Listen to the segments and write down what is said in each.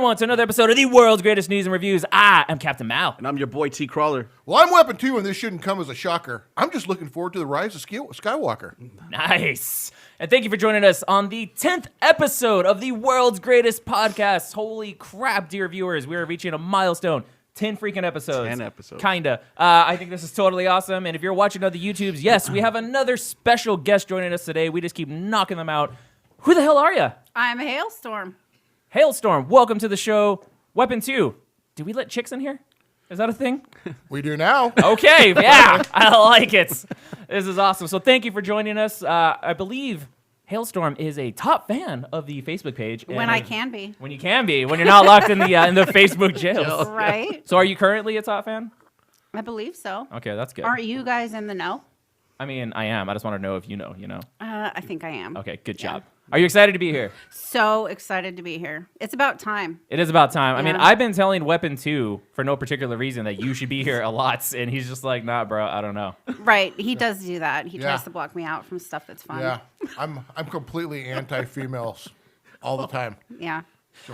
everyone, to another episode of the world's greatest news and reviews. I am Captain Mal. And I'm your boy, T. Crawler. Well, I'm Weapon 2, and this shouldn't come as a shocker. I'm just looking forward to the rise of Skywalker. Nice. And thank you for joining us on the 10th episode of the world's greatest podcast. Holy crap, dear viewers. We are reaching a milestone. 10 freaking episodes. 10 episodes. Kinda. I think this is totally awesome. And if you're watching on the YouTubes, yes, we have another special guest joining us today. We just keep knocking them out. Who the hell are you? I'm HaleStorm. HaleStorm, welcome to the show. Weapon 2. Do we let chicks in here? Is that a thing? We do now. Okay, yeah, I like it. This is awesome. So thank you for joining us. I believe HaleStorm is a top fan of the Facebook page. When I can be. When you can be. When you're not locked in the Facebook jails. Right. So are you currently a top fan? I believe so. Okay, that's good. Aren't you guys in the know? I mean, I am. I just want to know if you know, I think I am. Okay, good job. Are you excited to be here? So excited to be here. It's about time. It is about time. I mean, Yeah. I've been telling Weapon 2 for no particular reason that you should be here a lot, and he's just like, nah, bro, I don't know. Right. He does do that. He Yeah. tries to block me out from stuff that's fun. Yeah, I'm completely anti-females all the time. Yeah.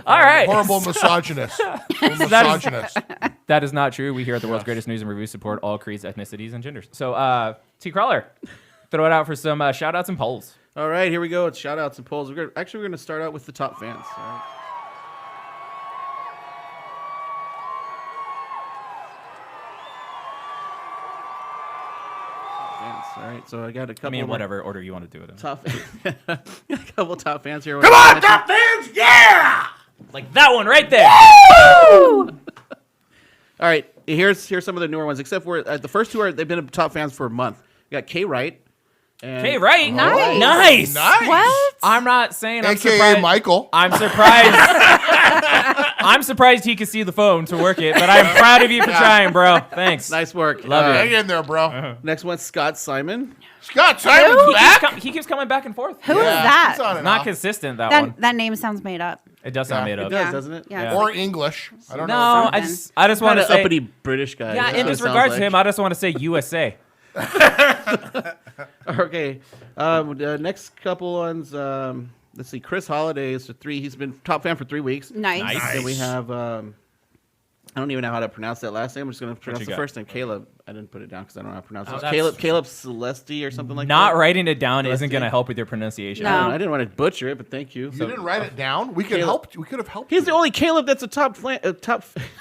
All right. Horrible misogynist. Misogynist. That is not true. We here at the world's greatest news and reviews support all creeds, ethnicities, and genders. So, T. Crawler, throw it out for some shout-outs and polls. All right, here we go. It's shout outs and polls. We're going to start out with the top fans. All right. All right, so I got a couple. I mean, of whatever order you want to do it in. top. A couple top fans here. Come on, top fans! Yeah! Like that one right there. All right, here's some of the newer ones. Except for the first two they've been top fans for a month. We got K Wright. Okay, right. Nice. Nice. What? I'm not saying I'm AKA surprised. Michael. I'm surprised. I'm surprised he could see the phone to work it, but I'm proud of you for trying, bro. Thanks. Nice work. Love it. Hang in there, bro. Next one, Scott Simon. Scott Simon's back. He keeps coming back and forth. Who is Yeah, that? he's on and Not off. consistent, that one. That name sounds made up. It does sound Yeah. made It up. does, Yeah. doesn't it? Yeah. Or English. I don't know. No, I just want to Kind of say. uppity British guy. Yeah, That's in what just it sounds regards like. to him, I just want to say USA. Okay. The next couple ones. Let's see. Chris Holiday is 3. He's been top fan for 3 weeks. Nice. Nice. Then we have. I don't even know how to pronounce that last name. I'm just going to pronounce you the got? first name. Caleb. I didn't put it down because I don't know how to pronounce Oh, it. that's- Caleb Celesti or something like Not that. writing it down isn't Celestine. going to help with your pronunciation. No. I didn't want to butcher it, but thank you. You didn't write it down? We could Caleb. help. We could have helped He's you. the only Caleb that's a top.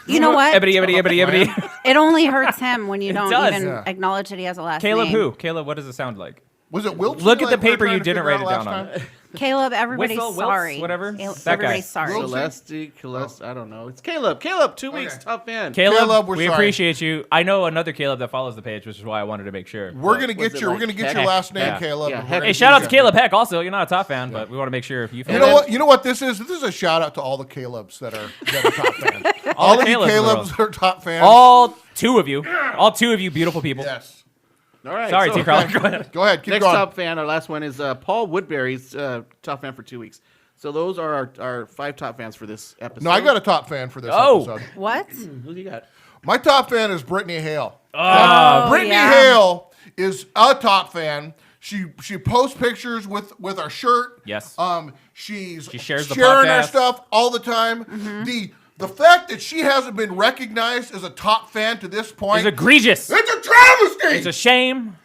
You know what? Ebony. It only hurts him when you don't does. even Yeah. acknowledge that he has a last Caleb name. who? Caleb, what does it sound like? Was it Wilson? Look at the like we were paper trying you to didn't figure write out it down last on. time? Caleb, everybody's Wiltz, sorry. whatever. That guy. Everybody's sorry. Celesti. I don't know. It's Caleb. 2 weeks. Okay. Top fan. Caleb, we're we sorry. appreciate you. I know another Caleb that follows the page, which is why I wanted to make sure. We're gonna Was get it your. like We're gonna get Heck? your last name, Yeah. Caleb. Yeah, and we're Heck. gonna Hey, do shout out to that. Caleb Heck. Also, you're not a top fan, but we want to make sure if you. You know what? You know what this is? This is a shout out to all the Calebs that are top fans. all the of you Calebs in the Calebs world. that are top fans. All two of you, beautiful people. Yes. All right. Sorry, so- T. Crawler. Go ahead. Go ahead. Keep Next going. top fan, our last one is Paul Woodbury's top fan for 2 weeks. So those are our 5 top fans for this episode. No, I got a top fan for this Oh. episode. What? Who do you got? My top fan is Brittany Hale. Oh, Brittany yeah. Hale is a top fan. She posts pictures with our shirt. Yes. She shares the sharing our podcast. stuff all the time. The fact that she hasn't been recognized as a top fan to this point, It's egregious. it's a travesty. It's a shame.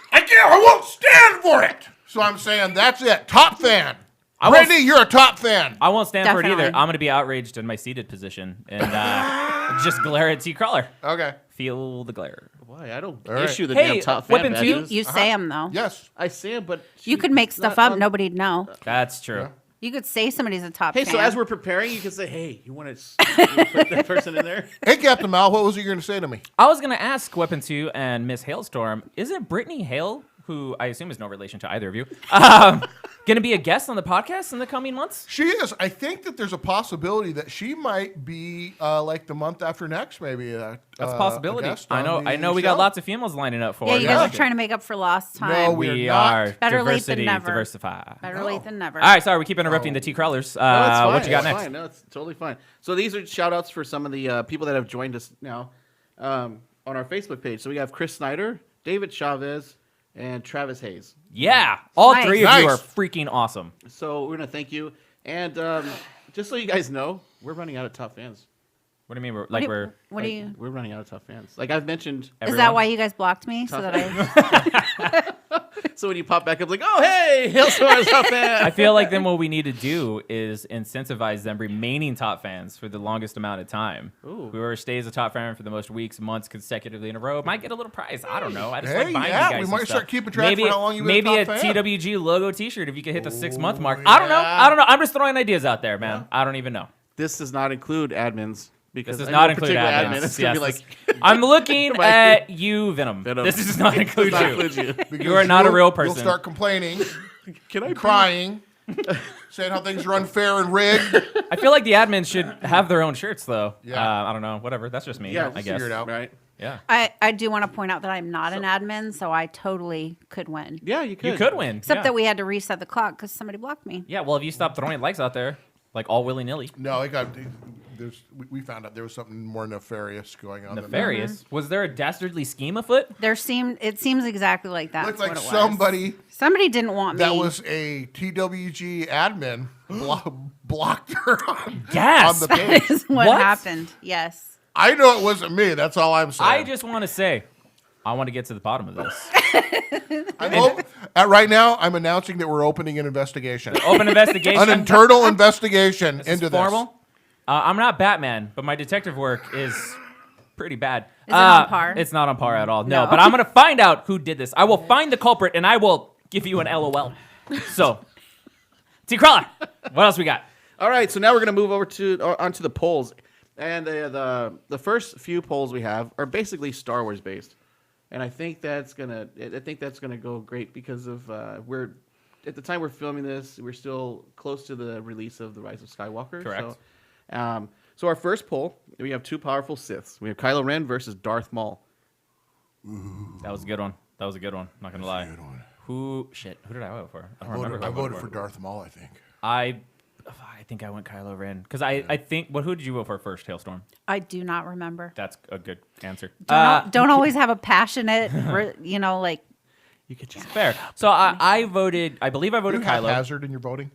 I won't stand for it. So I'm saying that's it. Top fan. I won't- Brittany, you're a top fan. I won't stand for it either. Definitely. I'm going to be outraged in my seated position and just glare at T. Crawler. Okay. Feel the glare. Why? I don't All right. issue the Hey, damn top fan Weapon two? badges. You say them, though. Yes. I say it, but You could make stuff up. Nobody'd know. That's true. Yeah. You could say somebody's a top Hey, fan. so as we're preparing, you can say, "Hey, you want to put that person in there?" Hey, Captain Mal, what was you going to say to me? I was going to ask Weapon 2 and Miss HaleStorm, isn't Brittany Hale, who I assume is no relation to either of you, going to be a guest on the podcast in the coming months? She is. I think that there's a possibility that she might be like the month after next, maybe. That's a possibility. guest I on know. the We show. got lots of females lining up for yeah, it. you guys are trying to make up for lost time. No, We We're not. are Better late than diversity, never. diversify. Better late than never. All right, sorry, we keep interrupting the T Crawlers. No, it's fine. What you got It's next? fine. No, it's totally fine. So these are shout outs for some of the people that have joined us now on our Facebook page. So we have Chris Snyder, David Chavez, and Travis Hayes. Yeah, all Nice. three of you are Nice. freaking awesome. So we're going to thank you. And just so you guys know, we're running out of top fans. What do you mean? We're running out of top fans. Like I've mentioned. Is that why you guys blocked me? So that So when you pop back up, like, oh hey, HaleStorm is top fan. I feel like then what we need to do is incentivize them remaining top fans for the longest amount of time. Ooh. Whoever stays a top fan for the most weeks, months consecutively in a row might get a little prize. I don't know. I just Hey, like buying yeah, you guys we some might stuff. start keeping track for how long you've been maybe a a top fan. TWG logo T-shirt if you can hit the 6-month mark. Oh, I don't know. yeah. I don't know. I'm just throwing ideas out there, man. I don't even know. This does not include admins. Because This does I know not a include particular admins. admin. It's gonna be Yes, like, I'm looking Mike. at you, Venom. Venom. This does not include does not you. include you. Because You are not a real person. You'll start complaining, Can I crying, saying how things are unfair and rigged. I feel like the admins should have their own shirts, though. Yeah. I don't know. Whatever. That's just me. Yeah, I just guess. figure it out. Right? Yeah. I do want to point out that I'm not an admin, so I totally could win. Yeah, you could. You could win. Except yeah. that we had to reset the clock because somebody blocked me. Yeah, well, if you stop throwing likes out there, like all willy-nilly. No, we found out there was something more nefarious going on. Nefarious. Was there a dastardly scheme afoot? It seems exactly like that. Looked like what it was. somebody didn't want me. that was a TWG admin blocked her on Yes. the That page. is what What? happened. Yes. I know it wasn't me. That's all I'm saying. I just want to say, I want to get to the bottom of this. Right now, I'm announcing that we're opening an investigation, Open investigation. an internal investigation This is into formal. I'm not Batman, but my detective work is pretty bad. Is it on par? It's not on par at all. No, No. but I'm going to find out who did this. I will find the culprit, and I will give you an LOL. So, T. Crawler, what else we got? All right, so now we're gonna move over onto the polls, and the first few polls we have are basically Star Wars based, and I think that's gonna go great because of we're at the time we're filming this, we're still close to the release of The Rise of Skywalker. Correct. So our first poll, we have two powerful Siths. We have Kylo Ren versus Darth Maul. That was a good one. Not going to lie. Who did I vote for? I don't remember. who I voted for Darth Maul, I think. I think I went Kylo Ren. Because I think, who did you vote for first, HaleStorm? I do not remember. That's a good answer. Don't always have a passionate, like. You could just Fair. So I voted, I believe I Are you voted Kylo. haphazard in your voting?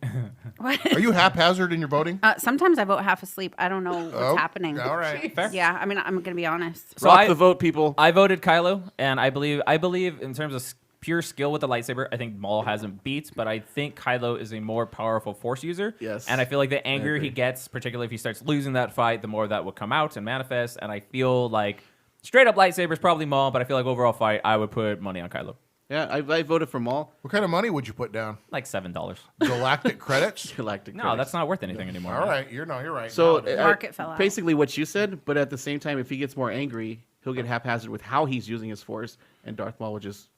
What? Are you haphazard in your voting? Sometimes I vote half asleep. I don't know what's happening. All right. Fair. Yeah, I mean, I'm gonna be honest. So rock the vote, people. I voted Kylo, and I believe in terms of pure skill with the lightsaber, I think Maul has him beat, but I think Kylo is a more powerful Force user. Yes. And I feel like the angrier agree. he gets, particularly if he starts losing that fight, the more that will come out and manifest. And I feel like straight up lightsaber is probably Maul, but I feel like overall fight, I would put money on Kylo. Yeah, I voted for Maul. What kind of money would you put down? Like $7. Galactic credits? Galactic. No, credits. that's not worth anything anymore. All right. You're right. So No, Market fell out. basically what you said, but at the same time, if he gets more angry, he'll get haphazard with how he's using his Force, and Darth Maul will just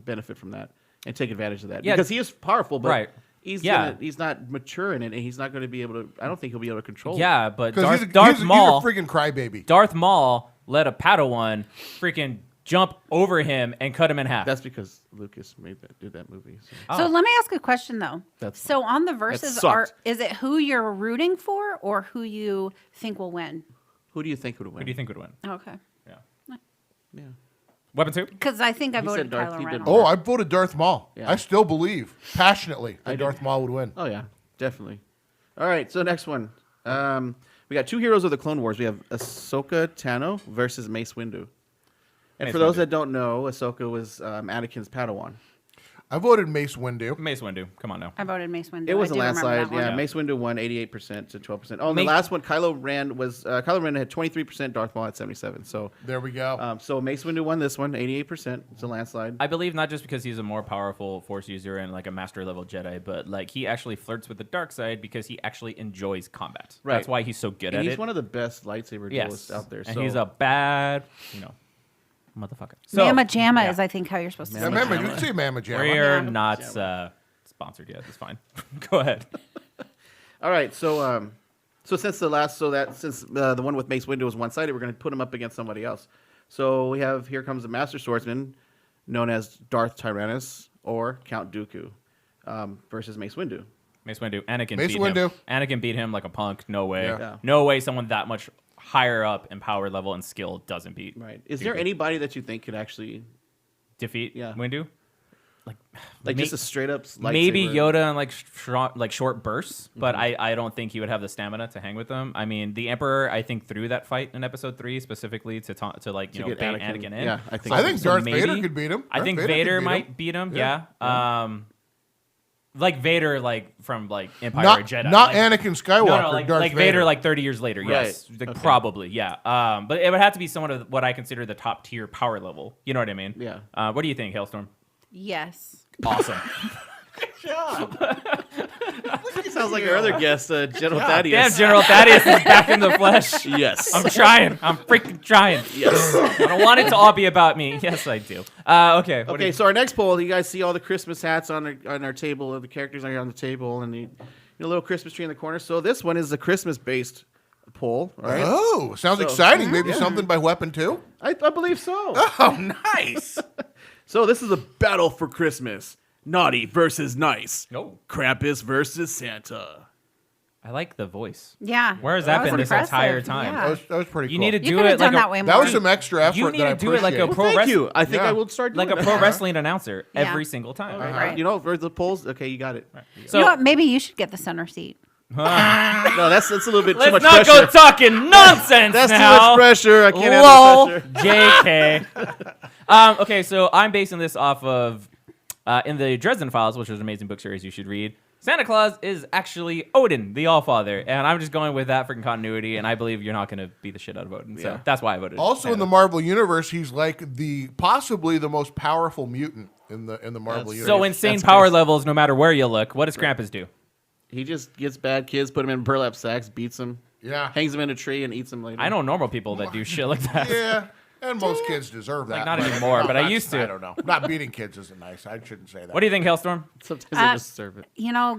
benefit from that and take advantage of that. Yeah. Because he is powerful, but Right. he's Yeah. he's not mature in it, and he's not going to be able to. I don't think he'll be able to control. it. Yeah, but because Darth Maul, he's a freaking crybaby. Darth Maul let a Padawan freaking jump over him and cut him in half. That's because Lucas did that movie. So. So let me ask a question though. That's so on the verses, sucked. is it who you're rooting for or who you think will win? Who do you think would win? Who do you think would win? Okay. Yeah. Yeah. Weapon 2? Because I think I He voted said Darth- Kylo he Ren. did- Oh, I voted Darth Maul. Yeah. I still believe passionately I that do. Darth Maul would win. Oh yeah, definitely. All right, so next one. We got two heroes of the Clone Wars. We have Ahsoka Tano versus Mace Windu. And Mace for those Windu. that don't know, Ahsoka was Anakin's Padawan. I voted Mace Windu. Mace Windu. Come on now. I voted Mace Windu. It was I a do remember landslide. that one. Yeah, Yeah. Mace Windu won 88% to 12%. Oh, and the Mace- last one, Kylo Ren had 23%. Darth Maul had 77%. So, There we go. so Mace Windu won this one, 88%. It's a landslide. I believe not just because he's a more powerful Force user and like a master level Jedi, but like he actually flirts with the dark side because he actually enjoys combat. Right. That's why he's so good And at he's it. one of the best lightsaber duelists out there. And So he's a bad, motherfucker. So, Mama Jamma yeah. is, I think, how you're supposed to say Yeah, it. Mama, you can say Mama Jamma. We're Yeah. not sponsored yet. It's fine. Go ahead. All right, so since the one with Mace Windu was one-sided, we're going to put him up against somebody else. So here comes the Master Swordsman, known as Darth Tyrannus or Count Dooku, versus Mace Windu. Mace Windu. Anakin Mace beat Windu. him. Anakin beat him like a punk. No way. Yeah. Yeah. No way someone that much higher up in power level and skill doesn't beat. Right? Is there Dooku. anybody that you think could actually? Defeat Yeah. Windu? Like just a straight up lightsaber. Maybe Yoda in like short bursts, but I don't think he would have the stamina to hang with them. I mean, the Emperor I think threw that fight in Episode 3 specifically to bait Anakin in. Yeah, I think. I think Darth maybe, Vader could beat him. I think Vader might beat him. Yeah. Like Vader, from Empire Not or Jedi. not Anakin Skywalker. No, Darth Vader 30 years later. Yes, Right. Okay. Probably. Yeah. But it would have to be someone of what I consider the top tier power level. You know what I mean? Yeah. What do you think, HaleStorm? Yes. Awesome. He sounds like our other guest, General Damn, Thaddeus. General Thaddeus is back in the flesh. Yes. I'm trying. I'm freaking trying. Yes. I don't want it to all be about me. Yes, I do. Okay. Okay, so our next poll, you guys see all the Christmas hats on our table, the characters are here on the table, and the little Christmas tree in the corner. So this one is a Christmas-based poll, all right? Oh, sounds exciting. Maybe something by Weapon 2? I believe so. Oh, nice. So this is a battle for Christmas. Naughty versus nice. No. Krampus versus Santa. I like the voice. Yeah. Where has that was been this impressive. entire time? Yeah. That was pretty You cool. need to You do could it have done like that way more. That was some extra effort You need that I to do it like a appreciate. pro Thank wrestling, you. I think Yeah. I will start doing like a that. pro wrestling announcer Yeah. every single time. Right. For the polls, okay, you got it. So You know what? Maybe you should get the center seat. No, that's a little bit too let's much not pressure. go talking nonsense That's now. too much pressure. I can't Lol. handle the pressure. JK. Okay, so I'm basing this off of in the Dresden Files, which is an amazing book series you should read. Santa Claus is actually Odin, the Allfather, and I'm just going with that for continuity, and I believe you're not going to beat the shit out of Odin, so that's why I voted. Also, in the Marvel universe, he's like possibly the most powerful mutant in the Marvel universe. So insane That's power crazy. levels, no matter where you look. What does Krampus do? He just gets bad kids, put them in burlap sacks, beats them, Yeah. hangs them in a tree, and eats them later. I know normal people that do shit like that. Yeah, and most kids deserve that. not but- anymore, but I that's- used to. I don't know. Not beating kids isn't nice. I shouldn't say that. What do you think, HaleStorm? Sometimes they just serve it.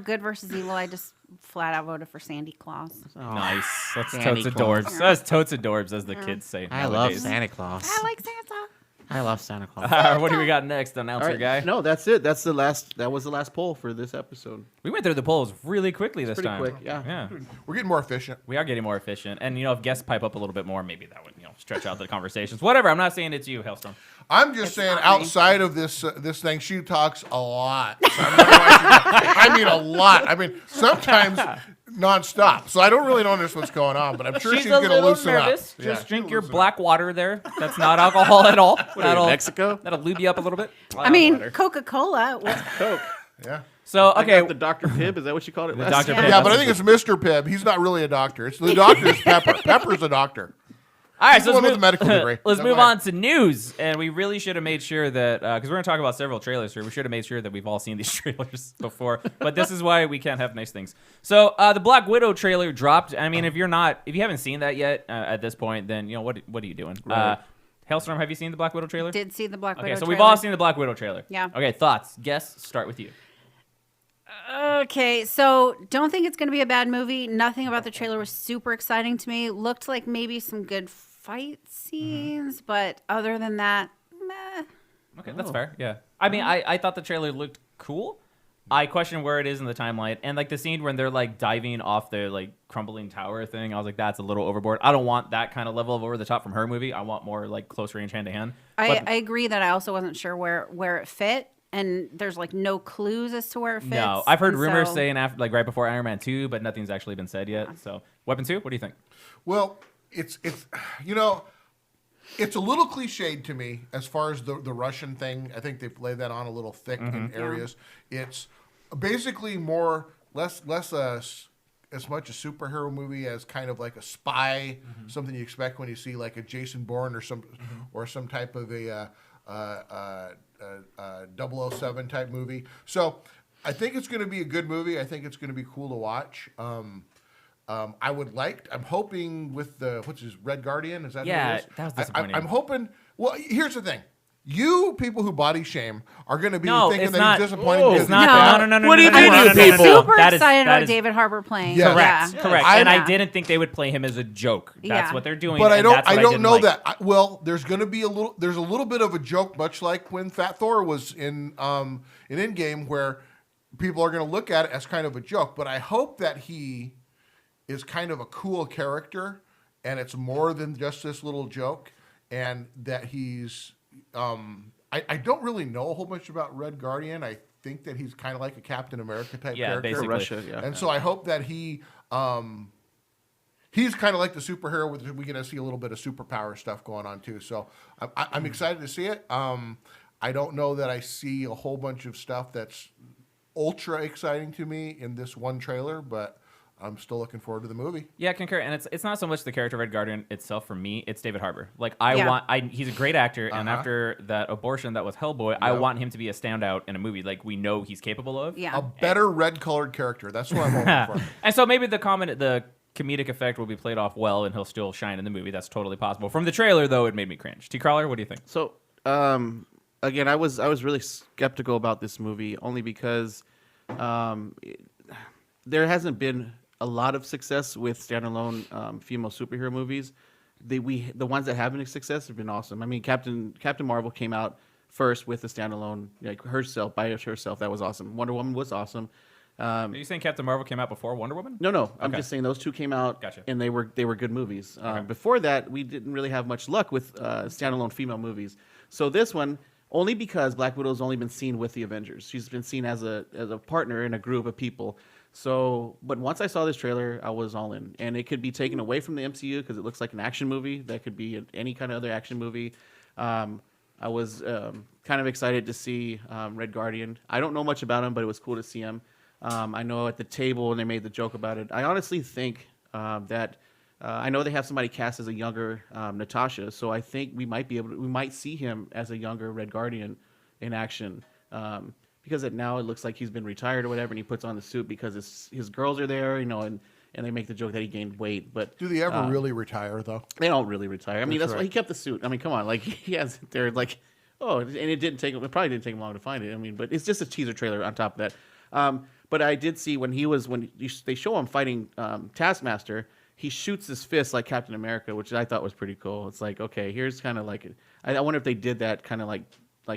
Good versus evil. I just flat out voted for Sandy Claus. Nice. That's Sandy totes Claus. adorbs. That's totes adorbs, as the kids say. nowadays. Claus. I like Santa. I love Santa Claus. What do we got next, announcer guy? No, that's it. That was the last poll for this episode. We went through the polls really quickly this Pretty time. quick, yeah. Yeah. We're getting more efficient. We are getting more efficient. And, if guests pipe up a little bit more, maybe that would, stretch out the conversations. Whatever. I'm not saying it's you, HaleStorm. I'm just saying, not me. outside of this thing, she talks a lot. So I mean, a lot. I mean, sometimes nonstop. So I don't really know what's going on, but I'm sure she's a going to little loosen nervous. up. Just Yeah, drink she'll your loosen black water there. That's not alcohol at all. That'll, Mexico? that'll lube you up a little bit. I mean, Coca-Cola. Coke. up. Yeah. So, Okay. okay. The Dr. Pibb, is that what you called it? The last Dr. time? Pibb. Yeah, but I think it's Mr. Pibb. He's not really a doctor. It's the doctor's Pepper. Pepper's a doctor. All right, He's so the one let's with the medical degree. let's Go move ahead. on to news. And we really should have made sure that, because we're going to talk about several trailers here, we should have made sure that we've all seen these trailers before. But this is why we can't have nice things. So the Black Widow trailer dropped. I mean, if you haven't seen that yet at this point, then, what are you doing? Right. HaleStorm, have you seen the Black Widow trailer? Did see the Black Widow Okay, so trailer. we've all seen the Black Widow trailer. Yeah. Okay, thoughts, guests, start with you. Okay, so don't think it's going to be a bad movie. Nothing about the trailer was super exciting to me. Looked like maybe some good fight scenes, but other than that, meh. Okay, that's fair. Yeah. I mean, I thought the trailer looked cool. I question where it is in the timeline. And, the scene when they're, diving off the, crumbling tower thing, I was like, that's a little overboard. I don't want that kind of level of over the top from her movie. I want more, close range, hand-to-hand. I agree that I also wasn't sure where it fit, and there's, no clues as to where it fits. No, I've heard and rumors so- saying after, right before Iron Man 2, but nothing's actually been said yet. So, Weapon 2, what do you think? Well, it's it's a little cliched to me as far as the Russian thing. I think they've laid that on a little thick in areas. It's basically less as much a superhero movie as kind of like a spy, something you expect when you see like a Jason Bourne or some type of a 007 type movie. So I think it's going to be a good movie. I think it's going to be cool to watch. I'm hoping with what's his Red Guardian? Is that who Yeah, it is? that was disappointing. I'm hoping. Well, here's the thing. You people who body shame are going to be No, thinking it's that not. he's disappointed. It's because not. he's No. What do you no, mean, no, you no, no, no, people? no. Super That is- excited that about is- David Harbour playing. Yeah. Correct. Yeah. Correct. I- And I Yeah. didn't think they would play him as a joke. That's Yeah. what they're doing. But I and don't. that's what I don't didn't know like. that. Well, there's going to be there's a little bit of a joke, much like when Fat Thor was in Endgame, where people are going to look at it as kind of a joke. But I hope that he is kind of a cool character, and it's more than just this little joke, and that he's I don't really know a whole bunch about Red Guardian. I think that he's kind of like a Captain America type character. Basically. Russia, yeah. And so I hope that he's kind of like the superhero with we get to see a little bit of superpower stuff going on too. So I'm excited to see it. I don't know that I see a whole bunch of stuff that's ultra exciting to me in this one trailer, but I'm still looking forward to the movie. Yeah, concur. And it's not so much the character Red Guardian itself for me. It's David Harbour. Like he's a great actor, and after that abortion that was Hellboy, I want him to be a standout in a movie like we know he's capable of. Yeah. A better red-colored character. That's what I'm hoping for. And so maybe the comedic effect will be played off well, and he'll still shine in the movie. That's totally possible. From the trailer, though, it made me cringe. T-Crawler, what do you think? So, again, I was really skeptical about this movie only because there hasn't been a lot of success with standalone female superhero movies. The ones that have been a success have been awesome. I mean, Captain Marvel came out first with a standalone, like herself. That was awesome. Wonder Woman was awesome. Are you saying Captain Marvel came out before Wonder Woman? No. I'm just saying those two came out, and they were good movies. Before that, we didn't really have much luck with standalone female movies. So this one, only because Black Widow's only been seen with the Avengers. She's been seen as a partner in a group of people. So, but once I saw this trailer, I was all in. And it could be taken away from the MCU because it looks like an action movie. That could be any kind of other action movie. I was kind of excited to see Red Guardian. I don't know much about him, but it was cool to see him. I know at the table, and they made the joke about it. I honestly think that I know they have somebody cast as a younger Natasha, so I think we might see him as a younger Red Guardian in action. Because now it looks like he's been retired or whatever, and he puts on the suit because his girls are there, and they make the joke that he gained weight. But do they ever really retire though? They don't really retire. I mean, that's why he kept the suit. I mean, come on, like he has it there, like and it probably didn't take him long to find it. I mean, but it's just a teaser trailer on top of that. But I did see when they show him fighting Taskmaster, he shoots his fist like Captain America, which I thought was pretty cool. It's like, okay, here's kind of like I wonder if they did that kind of like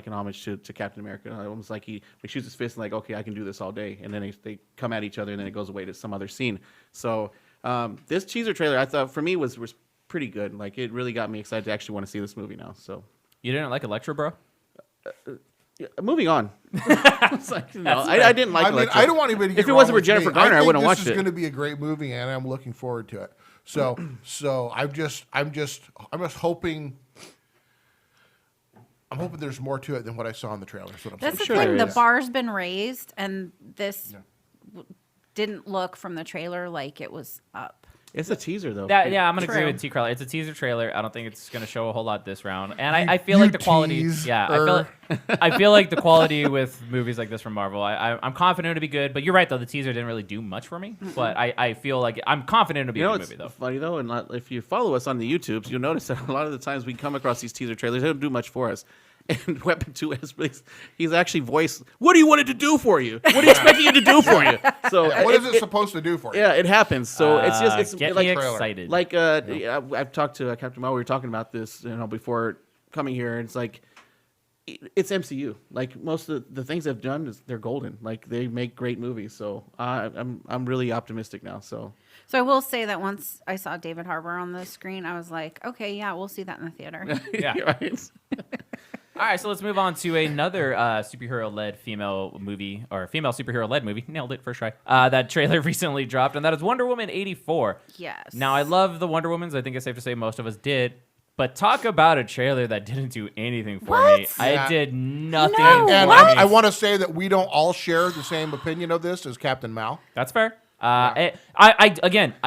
an homage to Captain America. Almost like he shoots his fist and like, okay, I can do this all day. And then they come at each other and then it goes away to some other scene. So this teaser trailer, I thought, for me, was pretty good. Like, it really got me excited to actually want to see this movie now. So You didn't like Electro, bro? Moving on. It's like, I didn't like Electro. I don't want anybody to get If it wasn't wrong for Jennifer with me. Garner, I wouldn't have watched This is it. going to be a great movie, and I'm looking forward to it. So I'm just hoping. I'm hoping there's more to it than what I saw in the trailer. That's what I'm That's the saying. thing. The bar's been raised, and this didn't look from the trailer like it was up. It's a teaser, though. I'm gonna True. agree with T. Crowley. It's a teaser trailer. I don't think it's gonna show a whole lot this round, and I feel like the quality. I feel like the quality with movies like this from Marvel. I'm confident it'll be good. But you're right, though. The teaser didn't really do much for me. But I feel like I'm confident it'll be a good movie, though. Funny though, and if you follow us on the YouTubes, you'll notice that a lot of the times we come across these teaser trailers, they don't do much for us. And Weapon 2 he's actually voiced, what do you want it to do for you? What are you expecting it to do for you? So what is it supposed to do for you? Yeah, it happens. So it's get like me excited. Like I've talked to Captain Marvel. We were talking about this, before coming here. And it's like it's MCU. Like most of the things they've done, they're golden. Like they make great movies. So I'm really optimistic now. So I will say that once I saw David Harbour on the screen, I was like, okay, yeah, we'll see that in the theater. Yeah. Right. All right, so let's move on to another superhero-led female movie, or female superhero-led movie. Nailed it, first try. That trailer recently dropped, and that is Wonder Woman 84. Yes. Now, I love the Wonder Womans. I think it's safe to say most of us did. But talk about a trailer that didn't do anything for me. Yeah. I did nothing No, for And me. I want to say that we don't all share the same opinion of this as Captain Mal. That's fair. I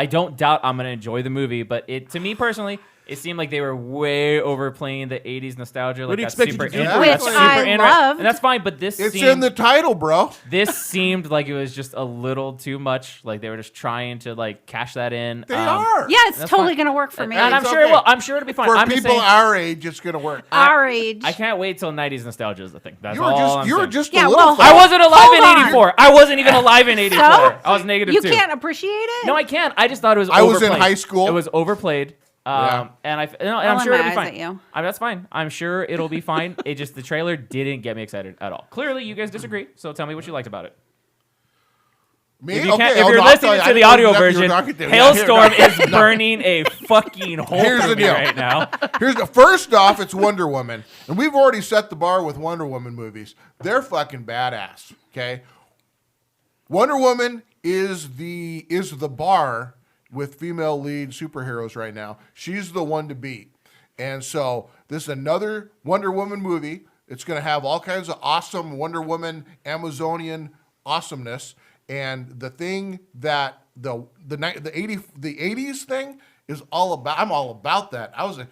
don't doubt I'm going to enjoy the movie, but to me personally, it seemed like they were way overplaying the 80s nostalgia. What do you that's expect super you to do? Yeah. Which I loved. And that's fine, but It's in the title, bro. this seemed like it was just a little too much. Like they were just trying to cash that in. They are. Yeah, it's That's totally fine. going to work for me. And I'm It's sure it okay. will. I'm sure it'll be fine. For I'm just people saying, our age, it's going to work. Our age. I can't wait till 90s nostalgia is the thing. That's You all were I'm just saying. a Yeah, little. well, I wasn't alive Hold in on. 84. I wasn't even alive in 84. I was negative You 2. can't appreciate it? No, I can't. I just thought it was I was in overplayed. high school. It was overplayed. Yeah. And I'm Rolling sure my it'll be eyes fine. at you. That's fine. I'm sure it'll be fine. The trailer didn't get me excited at all. Clearly, you guys disagree. So tell me what you liked about it. Me? If, you Okay, if you're no, I'll tell listening you, to I the know audio exactly version, what you're talking to. Yeah, HaleStorm is burning a fucking hole Here's for the me deal. right now. First off, it's Wonder Woman, and we've already set the bar with Wonder Woman movies. They're fucking badass. Okay, Wonder Woman is the bar with female lead superheroes right now. She's the one to beat, and so this is another Wonder Woman movie. It's going to have all kinds of awesome Wonder Woman Amazonian awesomeness, and the thing that the 80s thing is all about. I'm all about that. I was a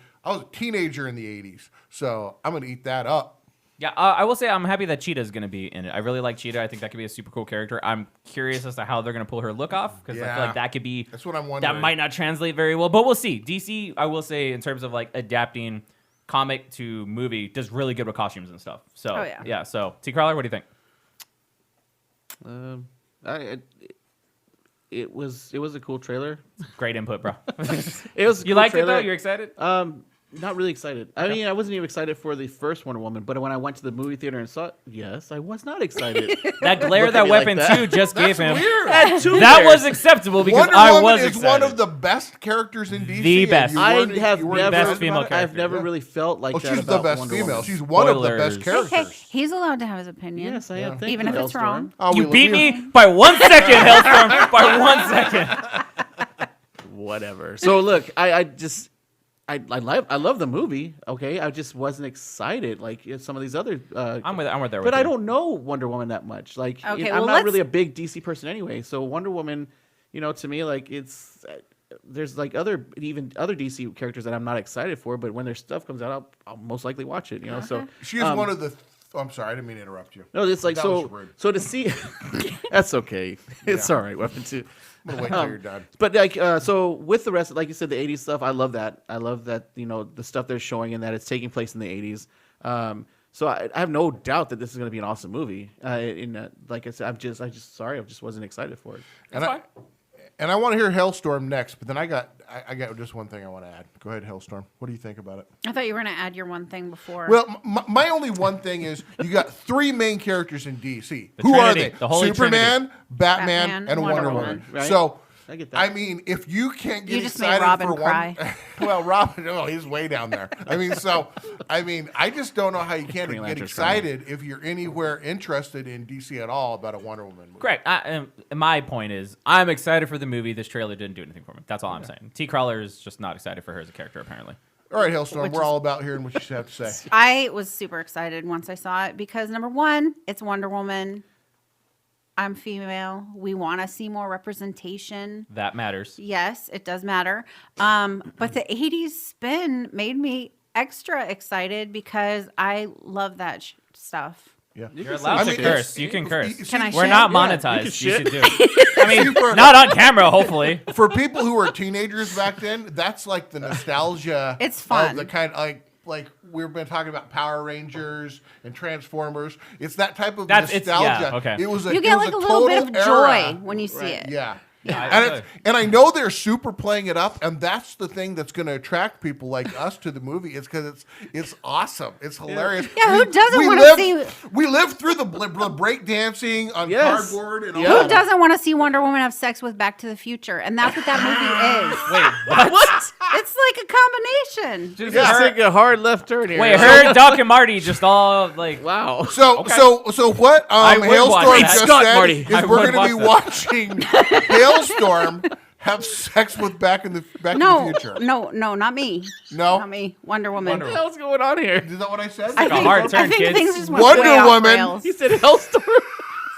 teenager in the 80s, so I'm gonna eat that up. Yeah, I will say I'm happy that Cheetah is going to be in it. I really like Cheetah. I think that could be a super cool character. I'm curious as to how they're going to pull her look off because I feel like that could be. That's what I'm wondering. That might not translate very well, but we'll see. DC, I will say, in terms of like adapting comic to movie, does really good with costumes and stuff. So yeah. So T. Crawler, what do you think? It was a cool trailer. Great input, bro. It was. A You cool liked trailer. it though? You're excited? Not really excited. I mean, I wasn't even excited for the first Wonder Woman, but when I went to the movie theater and saw it, yes, I was not excited. That glare Look that at me like Weapon that. 2 just gave him. Weird. That was acceptable because Wonder I Woman was is excited. one of the best characters in DC. The and best. you I weren't- have you weren't never, best female character. I've never really felt like Oh, that she's the about best Wonder female. Woman. She's one of the Spoilers. best Hey, characters. he's allowed to have his opinion. Yes, I am. Thank Even you, if it's HaleStorm. wrong. Oh, You we- beat we- me by 1 second, HaleStorm. By 1 second. Whatever. So look, I love the movie. Okay, I just wasn't excited like some of these other. I'm with there. But I don't know Wonder Woman that much. Like, Okay, I'm well, not really a let's- big DC person anyway. So Wonder Woman, to me, like it's there's like other DC characters that I'm not excited for. But when their stuff comes out, I'll most likely watch it. So She is one of the. I'm sorry, I didn't mean to interrupt you. no, it's like That was rude. so to see. That's okay. It's all right. Weapon 2. I'm gonna wait till you're done. But like, so with the rest, like you said, the '80s stuff, I love that. I love that the stuff they're showing and that it's taking place in the '80s. So I have no doubt that this is going to be an awesome movie. Like I said, I just wasn't excited for it. And I want to hear HaleStorm next, but then I got just one thing I want to add. Go ahead, HaleStorm. What do you think about it? I thought you were going to add your one thing before. Well, my only one thing is you got 3 main characters in DC. The Who Trinity, are they? the Holy Superman, Trinity. Batman, and Wonder Woman. Right. So, I get that. I mean, if you can't get You just made excited Robin for one, cry. well, Robin, he's way down there. I just don't know how you can't Green get Lantern's excited if you're anywhere interested in DC at all about a Wonder Woman movie. Correct. My point is, I'm excited for the movie. This trailer didn't do anything for me. That's all I'm saying. T. Crawler is just not excited for her as a character, apparently. All right, HaleStorm, we're all about hearing what you have to say. I was super excited once I saw it because number one, it's Wonder Woman. I'm female. We want to see more representation. That matters. Yes, it does matter. But the 80s spin made me extra excited because I love that stuff. Yeah. You're allowed to curse. You can curse. Can I We're shit? not Yeah, monetized. you You can should do it. I mean, not on camera, hopefully. For people who were teenagers back then, that's like the nostalgia. It's fun. Of the kind like we've been talking about Power Rangers and Transformers. It's that type of nostalgia. yeah, okay. It was You get like a little bit of total joy era. when you see it. Yeah. Yeah, And I know they're super playing it up, and that's the thing that's going to attract people like us to the movie. Is because it's awesome, it's hilarious. Yeah, who doesn't we wanna lived- see- We lived through the break dancing on Yes. cardboard and Yeah. all. Who doesn't want to see Wonder Woman have sex with Back to the Future? And that's what that movie is. Wait, what? It's like a combination. Just Just her, take a hard left turn here. wait, her, Doc, and Marty just all like. Wow. So what I would watch HaleStorm that. just Scott, said Marty. is I we're would going to be watch watching HaleStorm have sex with Back to the Future. No, not me. No? Not me. Wonder Woman. Wonder What the hell's going on here? Is that what I said? I a think, hard turn, I think kids. things just went Wonder way off Woman. rails. He said HaleStorm.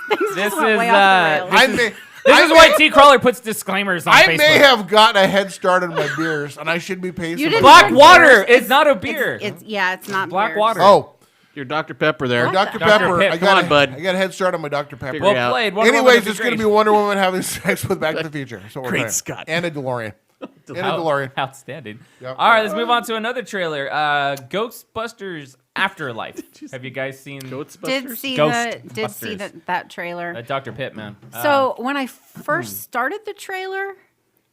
Things This just went is way off the rails. I may, This is why T. Crawler puts disclaimers on I Facebook. may have gotten a head start on my beers, and I should be paying You some didn't money. Black water. It's not a beer. It's not Black beer. water. Oh, Your Dr. Pepper there. Dr. Dr. Pepper. Pip, I come got on, bud. I got a head start on my Dr. Pepper. Figure it Well out. played. Wonder Woman Anyways, would it's going to great. be Wonder Woman having sex with Back to the Future. So we're Great, doing. Scott. And a DeLorean. And a How- DeLorean. Outstanding. Yep. All right, let's move on to another trailer. Ghostbusters Afterlife. Have you guys seen Did see Ghostbusters. that trailer. Dr. Pitt, man? So when I first started the trailer,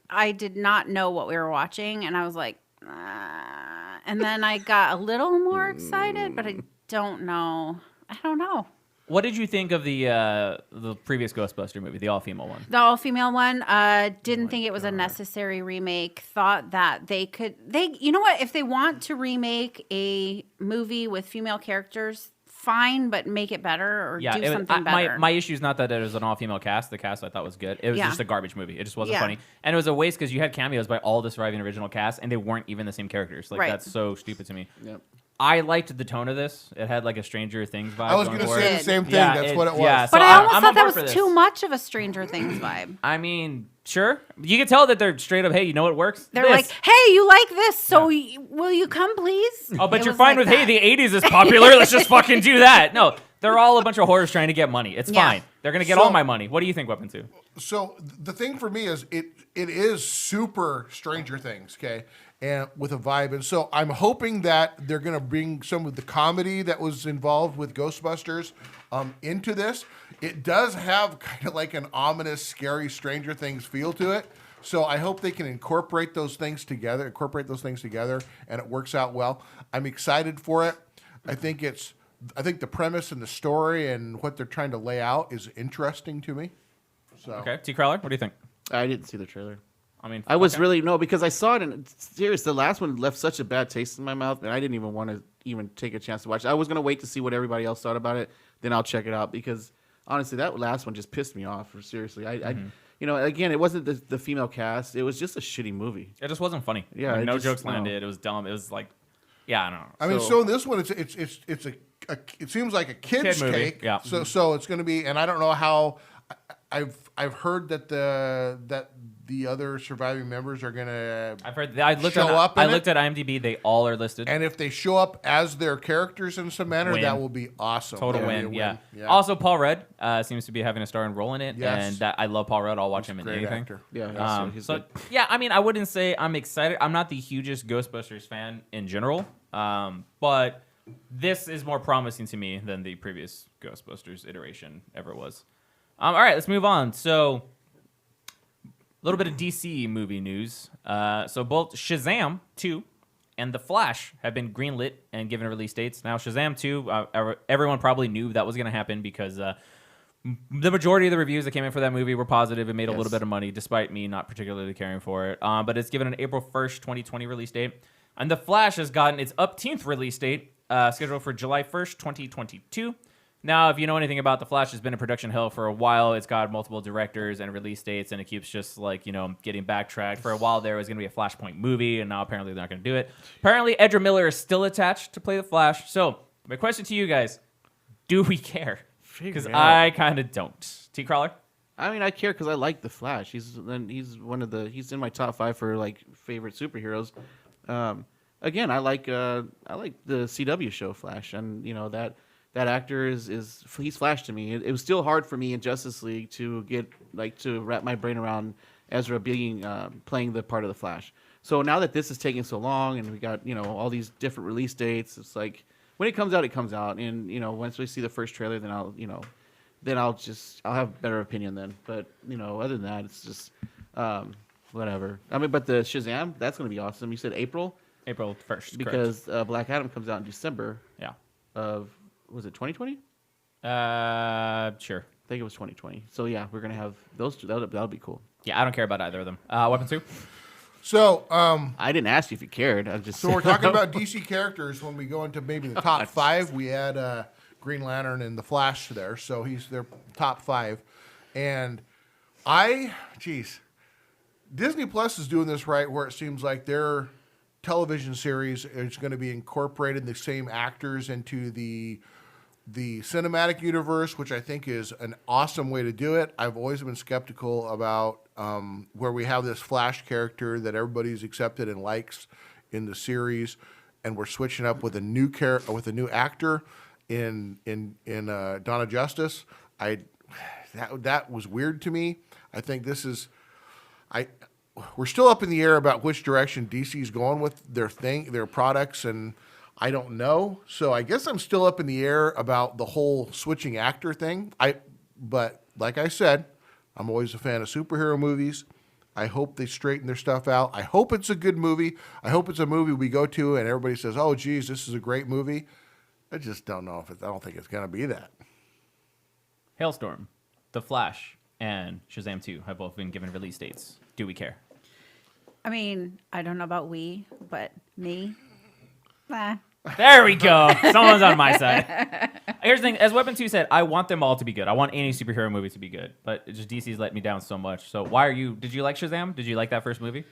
I did not know what we were watching, and I was like, and then I got a little more excited, but I don't know. What did you think of the previous Ghostbuster movie, the all-female one? The all-female one, didn't think it was a necessary remake. Thought that you know what? If they want to remake a movie with female characters, fine, but make it better or do something better. My issue is not that it was an all-female cast. The cast I thought was good. It was just a garbage movie. It just wasn't funny. And it was a waste because you had cameos by all the surviving original cast, and they weren't even the same characters. Like, that's so stupid to me. Yep. I liked the tone of this. It had like a Stranger Things vibe. I was going to say the same thing. Yeah, That's what it was. Yeah, but so I almost I'm thought that on board was for too this. much of a Stranger Things vibe. I mean, sure. You can tell that they're straight up, hey, you know what works? They're This. like, hey, you like this, so will you come, please? Oh, but It you're was fine like with, that. hey, the 80s is popular. Let's just fucking do that. No, they're all a bunch of whores trying to get money. It's Yeah. fine. They're going to get all my money. What do you think, Weapon 2? So the thing for me is it is super Stranger Things, okay, and with a vibe. And so I'm hoping that they're going to bring some of the comedy that was involved with Ghostbusters into this. It does have kind of like an ominous, scary Stranger Things feel to it. So I hope they can incorporate those things together, and it works out well. I'm excited for it. I think the premise and the story and what they're trying to lay out is interesting to me. So. Okay. T. Crowler, what do you think? I didn't see the trailer. I mean, I was really because I saw it and serious. The last one left such a bad taste in my mouth, and I didn't even want to even take a chance to watch it. I was gonna wait to see what everybody else thought about it, then I'll check it out because honestly, that last one just pissed me off. Seriously, I again, it wasn't the female cast. It was just a shitty movie. It just wasn't funny. Yeah, Like, it no just- jokes no. landed. It was dumb. It was like, yeah, I don't know. I mean, so in this one, it seems like a kid's Kid movie, take. yeah. So it's going to be, and I don't know how. I've heard that the other surviving members are going to. I've heard. I looked show up in at IMDb. They all are listed. And if they show up as their characters in some manner, Win. that will be awesome. Total That'll be win. a Yeah. Also, Paul Rudd seems to be having a starring role in it, Yes. and I love Paul Rudd. I'll watch him in Great anything. actor. Yeah, he's So good. yeah, I mean, I wouldn't say I'm excited. I'm not the hugest Ghostbusters fan in general, but this is more promising to me than the previous Ghostbusters iteration ever was. All right, let's move on. So, a little bit of DC movie news. So both Shazam 2 and The Flash have been greenlit and given release dates. Now, Shazam 2, everyone probably knew that was going to happen because the majority of the reviews that came in for that movie were positive. It made a little bit of money, despite me not particularly caring for it. But it's given an April 1st, 2020 release date. And The Flash has gotten its 18th release date, scheduled for July 1st, 2022. Now, if you know anything about The Flash, it's been in production hell for a while. It's got multiple directors and release dates, and it keeps just like, getting backtracked. For a while there, it was going to be a Flashpoint movie, and now apparently they're not going to do it. Apparently, Ezra Miller is still attached to play The Flash. So, my question to you guys, do we care? Because I kind of don't. T. Crawler? I mean, I care because I like the Flash. He's in my top 5 for like favorite superheroes. Again, I like the CW show Flash, and that actor he's Flash to me. It was still hard for me in Justice League to wrap my brain around Ezra being playing the part of the Flash. So now that this is taking so long, and we got all these different release dates, it's like when it comes out, it comes out, and once we see the first trailer, then I'll have a better opinion then. But other than that, it's just whatever. I mean, but the Shazam, that's going to be awesome. You said April. April 1st. Because Black Adam comes out in December. Yeah. Was it 2020? Sure. I think it was 2020. So yeah, we're gonna have those two. That'll be cool. Yeah, I don't care about either of them. Weapon 2? So I didn't ask you if you cared. I just So we're talking about DC characters. When we go into maybe the top 5, we add Green Lantern and the Flash there. So he's their top 5. And Disney Plus is doing this right, where it seems like their television series is going to be incorporating the same actors into the cinematic universe, which I think is an awesome way to do it. I've always been skeptical about where we have this Flash character that everybody's accepted and likes in the series, and we're switching up with a new actor in Dawn of Justice. That was weird to me. I think we're still up in the air about which direction DC's going with their products, and I don't know. So I guess I'm still up in the air about the whole switching actor thing. But like I said, I'm always a fan of superhero movies. I hope they straighten their stuff out. I hope it's a good movie. I hope it's a movie we go to and everybody says, "Oh, geez, this is a great movie." I just don't know I don't think it's going to be that. HaleStorm, The Flash, and Shazam 2 have both been given release dates. Do we care? I mean, I don't know about but me. There we go. Someone's on my side. Here's the thing. As Weapon 2 said, I want them all to be good. I want any superhero movie to be good. But just DC's let me down so much. So did you like Shazam? Did you like that first movie?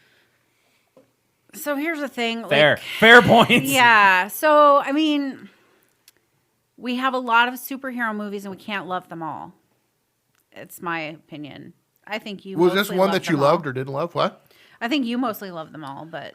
So here's the thing. Fair points. Yeah. So, I mean, we have a lot of superhero movies and we can't love them all. It's my opinion. I think you Was this mostly one love that you them all. loved or didn't love? What? I think you mostly love them all, but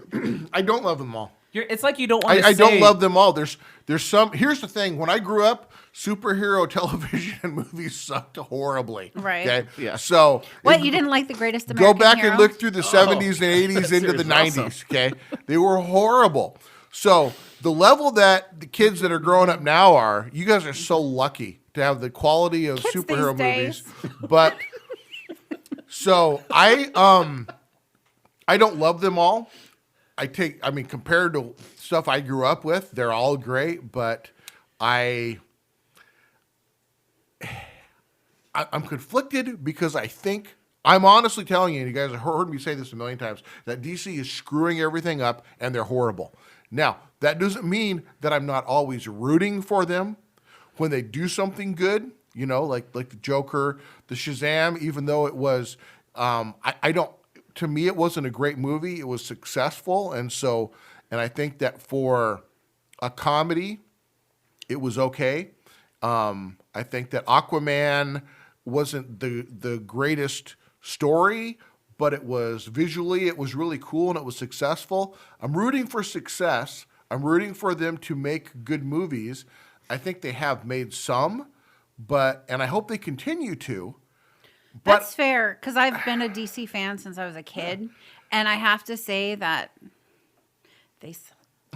I don't love them all. It's like you don't want to I don't love them all. There's some. Here's the thing. When I grew up, superhero television and movies sucked horribly. Right. Okay. Yeah. So what, you didn't like the Greatest go American back Hero? and look through the 70s and 80s into the series was 90s. Okay. They were horrible. So the level that the kids that are growing up now are, you guys are so lucky to have the quality of Kids superhero these movies. But so I don't love them all. Compared to stuff I grew up with, they're all great, but I'm conflicted because I'm honestly telling you, and you guys have heard me say this a million times, that DC is screwing everything up and they're horrible. Now, that doesn't mean that I'm not always rooting for them when they do something good, like the Joker, the Shazam, even though it was, to me, it wasn't a great movie. It was successful. And I think that for a comedy, it was okay. I think that Aquaman wasn't the greatest story, but it was really cool and it was successful. I'm rooting for success. I'm rooting for them to make good movies. I think they have made some, and I hope they continue to. But That's fair, because I've been a DC fan since I was a kid, and I have to say that they.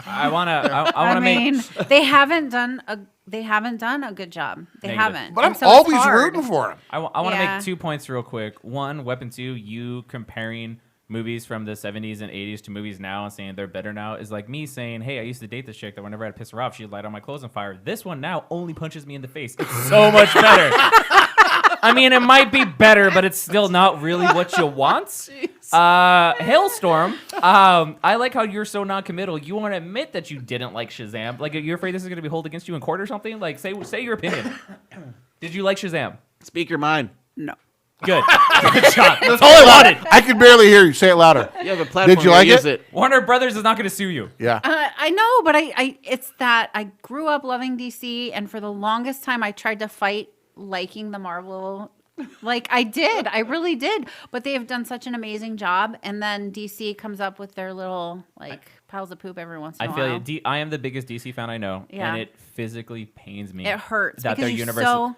I want to make. They haven't done a good job. They Negative. haven't. I'm And so it's always hard. rooting for them. I want to Yeah. make 2 points real quick. One, Weapon 2, you comparing movies from the 70s and 80s to movies now and saying they're better now is like me saying, hey, I used to date this chick that whenever I'd piss her off, she'd light on my clothes on fire. This one now only punches me in the face. It's so much better. I mean, it might be better, but it's still not really what you want. HaleStorm, I like how you're so non-committal. You want to admit that you didn't like Shazam. Like, you're afraid this is going to be held against you in court or something? Like, say your opinion. Did you like Shazam? Speak your mind. No. Good. Good job. That's all I wanted. I can barely hear you. Say it louder. You have a platform. Did you like use it? Warner Brothers is not going to sue you. Yeah. I know, but it's that I grew up loving DC, and for the longest time, I tried to fight liking the Marvel. Like, I did. I really did. But they have done such an amazing job, and then DC comes up with their little, piles of poop every once in a I while. feel you. I am the biggest DC fan I know, Yeah. and it physically pains me. It hurts that because their you're universe. so...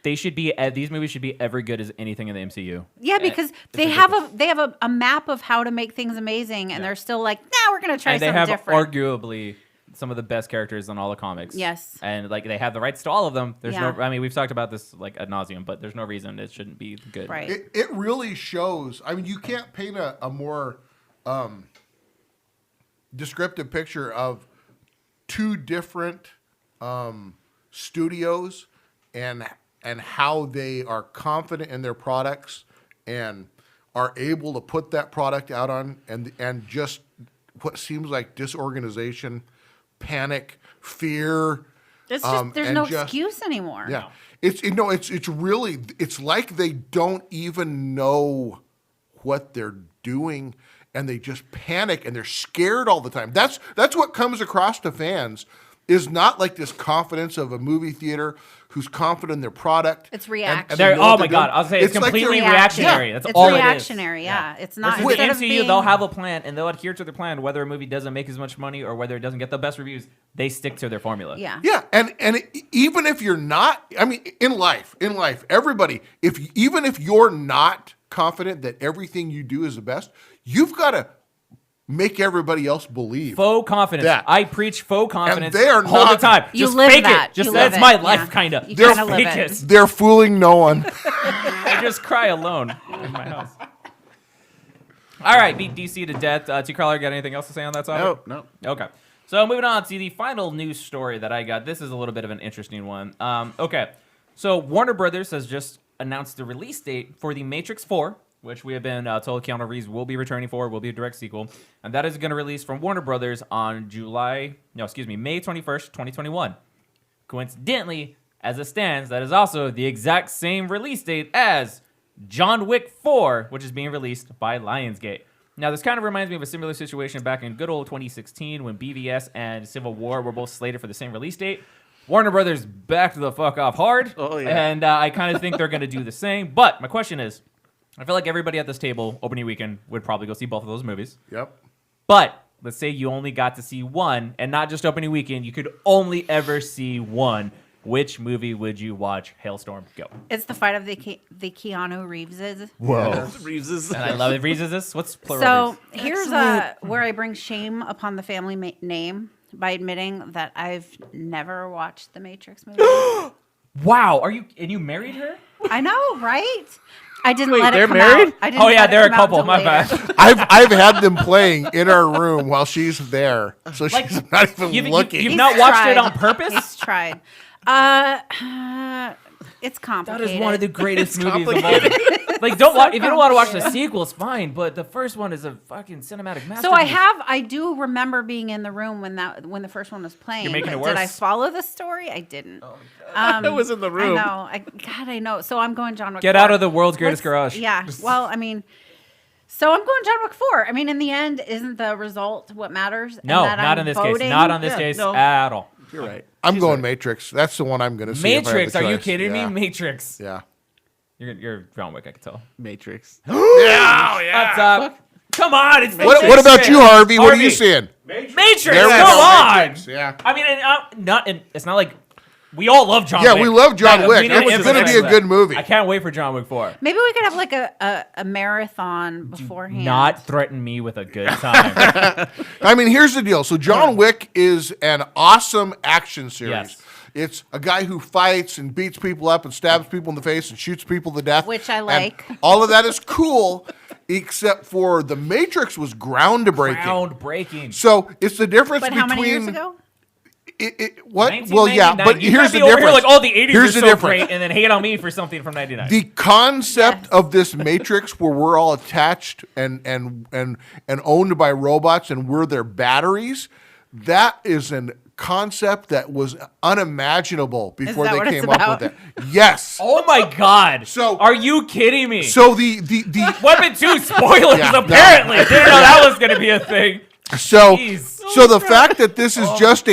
They should be. These movies should be every good as anything in the MCU. Yeah, because It's they have a map of how to make things amazing, and they're still like, nah, we're gonna try And they something have different. arguably some of the best characters in all the comics. Yes. And they have the rights to all of them. There's Yeah. no. I mean, we've talked about this ad nauseum, but there's no reason it shouldn't be good. Right. It really shows. I mean, you can't paint a more descriptive picture of two different studios and how they are confident in their products and are able to put that product out on and just what seems like disorganization, panic, fear. It's just there's and no just- excuse anymore. Yeah, it's like they don't even know what they're doing, and they just panic and they're scared all the time. That's what comes across to fans. Is not like this confidence of a movie theater who's confident in their product. It's reaction. they know Oh what my they're God! doing. I'll say it's like completely they're- reactionary. Yeah. That's It's all it is. reactionary. Yeah. It's not. Versus the instead of MCU, being, they'll have a plan and they'll adhere to their plan, whether a movie doesn't make as much money or whether it doesn't get the best reviews. They stick to their formula. Yeah. Yeah, and even if you're not, I mean, in life, everybody, even if you're not confident that everything you do is the best, you've got to make everybody else believe. Faux confidence. That. I preach faux confidence they are all the not- time. You Just live fake that. it. Just You that's live my it. life, Yeah. kind of. You Just kinda live fake it. it. They're fooling no one. I just cry alone in my house. All right, beat DC to death. T-Crawler, got anything else to say on that topic? No. Okay. So moving on to the final news story that I got. This is a little bit of an interesting one. Okay. So Warner Brothers has just announced the release date for The Matrix 4, which we have been told Keanu Reeves will be returning for, will be a direct sequel. And that is going to release from Warner Brothers on May 21st, 2021. Coincidentally, as it stands, that is also the exact same release date as John Wick 4, which is being released by Lionsgate. Now, this kind of reminds me of a similar situation back in good old 2016 when BVS and Civil War were both slated for the same release date. Warner Brothers backed the fuck off hard, and I kind of think they're going to do the same. But my question is, I feel like everybody at this table, opening weekend, would probably go see both of those movies. Yep. But let's say you only got to see one, and not just opening weekend, you could only ever see one. Which movie would you watch? HaleStorm, go. It's the fight of the Keanu Reeveses. Whoa. Reeveses. And I love it. Reeves. What's plural? So Reeves? here's where I bring shame upon the family name by admitting that I've never watched the Matrix movie. Wow, and you married her? I know, right? I didn't Wait, let it they're come married? out. I didn't Oh yeah, let it they're a come out couple. till My later. bad. I've had them playing in our room while she's there, so Like, she's not even looking. You've He's not watched tried. it on purpose? He's tried. It's That complicated. is one of the greatest movies of all time. Like, don't watch if you don't want to watch the sequels, fine. But the first one is a fucking cinematic masterpiece. So I do remember being in the room when the first one was playing. You're making it Did I worse. follow the story? I didn't. I was in the room. I know. I know. So I'm going John Wick. Get 4. out of the world's greatest Let's- garage. Yeah. Well, I mean, so I'm going John Wick 4. I mean, in the end, isn't the result what matters? And No, that not I'm in this voting? case. Not on this Yeah, case no. at all. You're right. I'm going Matrix. That's the one I'm going to see. if I have Matrix? the Are you choice. kidding Yeah. me? Matrix. Yeah. You're John Wick. I can tell. Matrix. What's up? Come on, it's What about you, Harvey? What are you seeing? Matrix. There we Come go. on. Matrix, yeah. I mean, it's not like we all love John Yeah, Wick. we love John Wick. we need to It's gonna emphasize be a that. good movie. I can't wait for John Wick 4. Maybe we could have like a marathon beforehand. Not threaten me with a good time. I mean, here's the deal. So John Wick is an awesome action series. Yes. It's a guy who fights and beats people up and stabs people in the face and shoots people to death. Which I And like. all of that is cool, except for The Matrix was groundbreaking. Groundbreaking. So it's the difference But between... how many years ago? What? Well, yeah, 1999. but You here's might be the over difference. Here like, oh, the 80s Here's are the so difference. great, and then hate on me for something from 99. The concept Yes. of this Matrix, where we're all attached and owned by robots, and we're their batteries, that is a concept that was unimaginable before that they what it's came up about? with it. Yes. Oh my God! So- are you kidding me? So the Weapon 2 spoilers Yeah, no. apparently. Didn't know that was going to be a thing. so Jeez. so the fact that this is just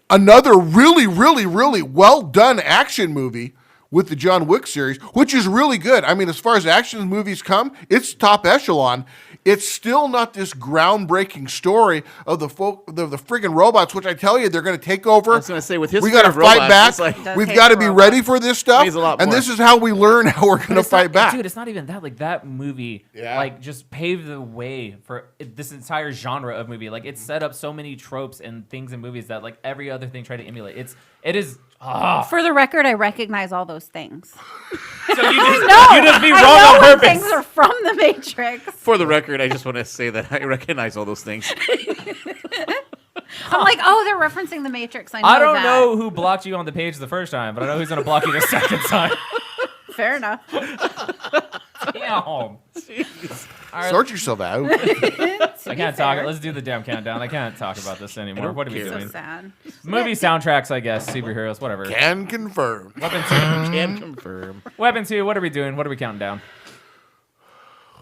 another really, really, really well done action movie with the John Wick series, which is really good. I mean, as far as action movies come, it's top echelon. It's still not this groundbreaking story of the friggin' robots, which I tell you, they're going to take over. I was gonna say, with his we got to fear of fight robots, back. it's like- Does We've hate got to the be robots. ready for this stuff. Means a lot And more. this is how we learn how we're going to It's not- fight back. Dude, it's not even that. Like, that movie, Yeah. like, just paved the way for this entire genre of movie. Like, it set up so many tropes and things in movies that, like, every other thing tried to emulate. It is. For the record, I recognize all those things. So you just, No, you just be wrong I know on when purpose. things are from the Matrix. For the record, I just want to say that I recognize all those things. I'm like, oh, they're referencing the Matrix. I know I don't that. know who blocked you on the page the first time, but I know who's going to block you the second time. Fair enough. Damn. All right, Sort yourself out. I can't talk. Let's do the damn countdown. I can't talk about this anymore. What are we care. So doing? sad. Movie soundtracks, I guess. Superheroes, whatever. Can confirm. Weapon 2. Can confirm. Weapon 2, what are we doing? What are we counting down?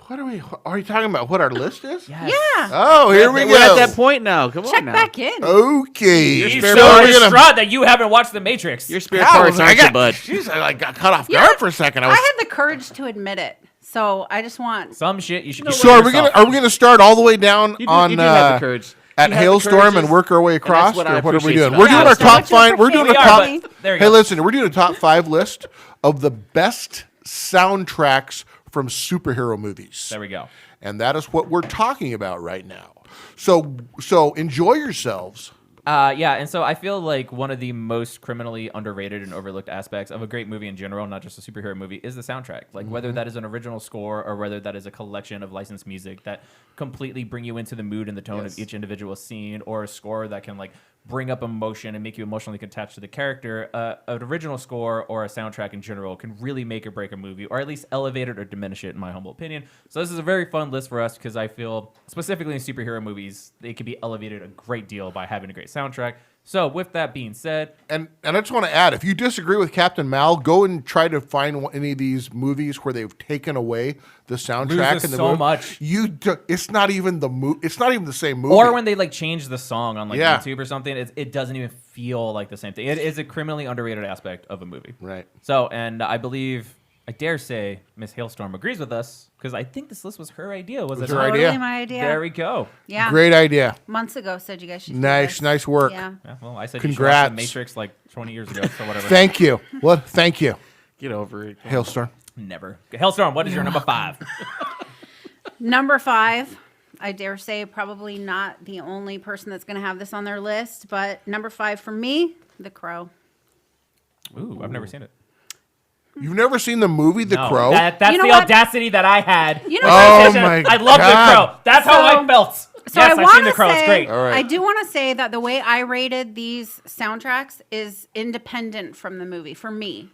What are you talking about? What our list is? Yes. Yeah. Oh, here we go. We're at that point now. Come Check on now. back in. Okay. Your He's spare so parts- distraught that you haven't watched The Matrix. Your spare How? parts aren't your bud. Jeez, I got caught off You guard know, for a second. I had the courage to admit it. So I just want. Some shit you should. So are we gonna start all the way down You on do have the courage. at You have the HaleStorm and courage, work our way across? what Or I what are we appreciate doing? about We're it. doing Yeah, our so top what you five. We're doing a We are, top. but there you Hey, go. listen, we're doing a top 5 list of the best soundtracks from superhero movies. There we go. And that is what we're talking about right now. So enjoy yourselves. Yeah, and so I feel like one of the most criminally underrated and overlooked aspects of a great movie in general, not just a superhero movie, is the soundtrack. Like whether that is an original score or whether that is a collection of licensed music that completely bring you into the mood and the tone of each individual scene, or a score that can like bring up emotion and make you emotionally attached to the character, an original score or a soundtrack in general can really make or break a movie, or at least elevate it or diminish it, in my humble opinion. So this is a very fun list for us because I feel, specifically in superhero movies, they can be elevated a great deal by having a great soundtrack. So with that being said, And I just want to add, if you disagree with Captain Mal, go and try to find any of these movies where they've taken away the soundtrack Loses and the so movie. much. It's not even it's not even the same movie. or when they like change the song on like Yeah. YouTube or something, it doesn't even feel like the same thing. It is a criminally underrated aspect of a movie. Right. So, and I believe, I dare say, Miss HaleStorm agrees with us because I think this list was her idea. Was it her not? idea. Totally my idea. There we go. Yeah. Great idea. Months ago said you guys should do Nice, this. nice work. Yeah. Yeah, well, I said Congrats. you should watch The Matrix like 20 years ago, so whatever. Thank you. Well, thank you, Get over it. HaleStorm. Never. HaleStorm, what is your number 5? Number 5, I dare say probably not the only person that's going to have this on their list, but number 5 for me, The Crow. Ooh, I've never seen it. You've never seen the movie The No, Crow? That's You know the what? audacity that I had. You know Oh what? my I love God. The Crow. That's how I felt. So Yes, I I've want seen The to Crow. It's say, great. All right. I do want to say that the way I rated these soundtracks is independent from the movie for me.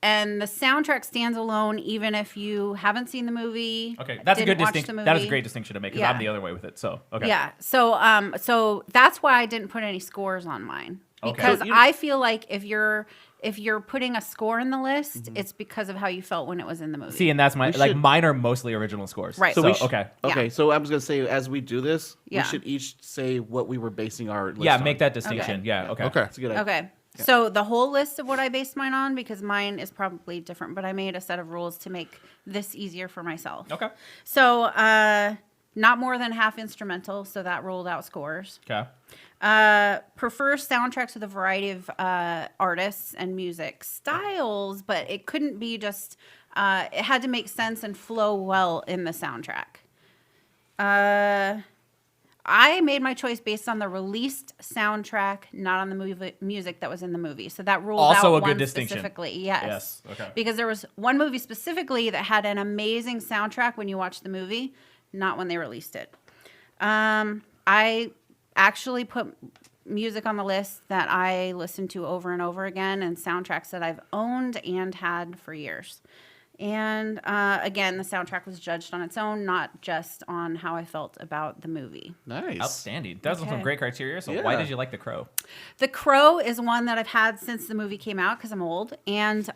And the soundtrack stands alone, even if you haven't seen the movie. Okay, that's a didn't good watch distinction. the That is a movie. great distinction to make because Yeah. I'm the other way with it. So, okay. Yeah. So that's why I didn't put any scores on mine Okay. because So you- I feel like if you're putting a score in the list, it's because of how you felt when it was in the movie. See, and that's my, We like, should- mine are mostly original scores. Right. So, we should- okay. Okay, Yeah. so I was gonna say as we do this, Yeah. we should each say what we were basing our list Yeah, on. make that distinction. Okay. Yeah, okay. Okay. That's a good idea. Okay. So the whole list of what I based mine on, because mine is probably different, but I made a set of rules to make this easier for myself. Okay. So not more than half instrumental, so that ruled out scores. Okay. Prefer soundtracks with a variety of artists and music styles, but it couldn't be just, it had to make sense and flow well in the soundtrack. I made my choice based on the released soundtrack, not on the movie music that was in the movie. So that ruled Also out a good one distinction. specifically. Yes. Yes, okay. Because there was one movie specifically that had an amazing soundtrack when you watched the movie, not when they released it. I actually put music on the list that I listened to over and over again and soundtracks that I've owned and had for years. And again, the soundtrack was judged on its own, not just on how I felt about the movie. Nice. Outstanding. Those are some Okay. great criteria. So why Yeah. did you like The Crow? The Crow is one that I've had since the movie came out because I'm old. And it's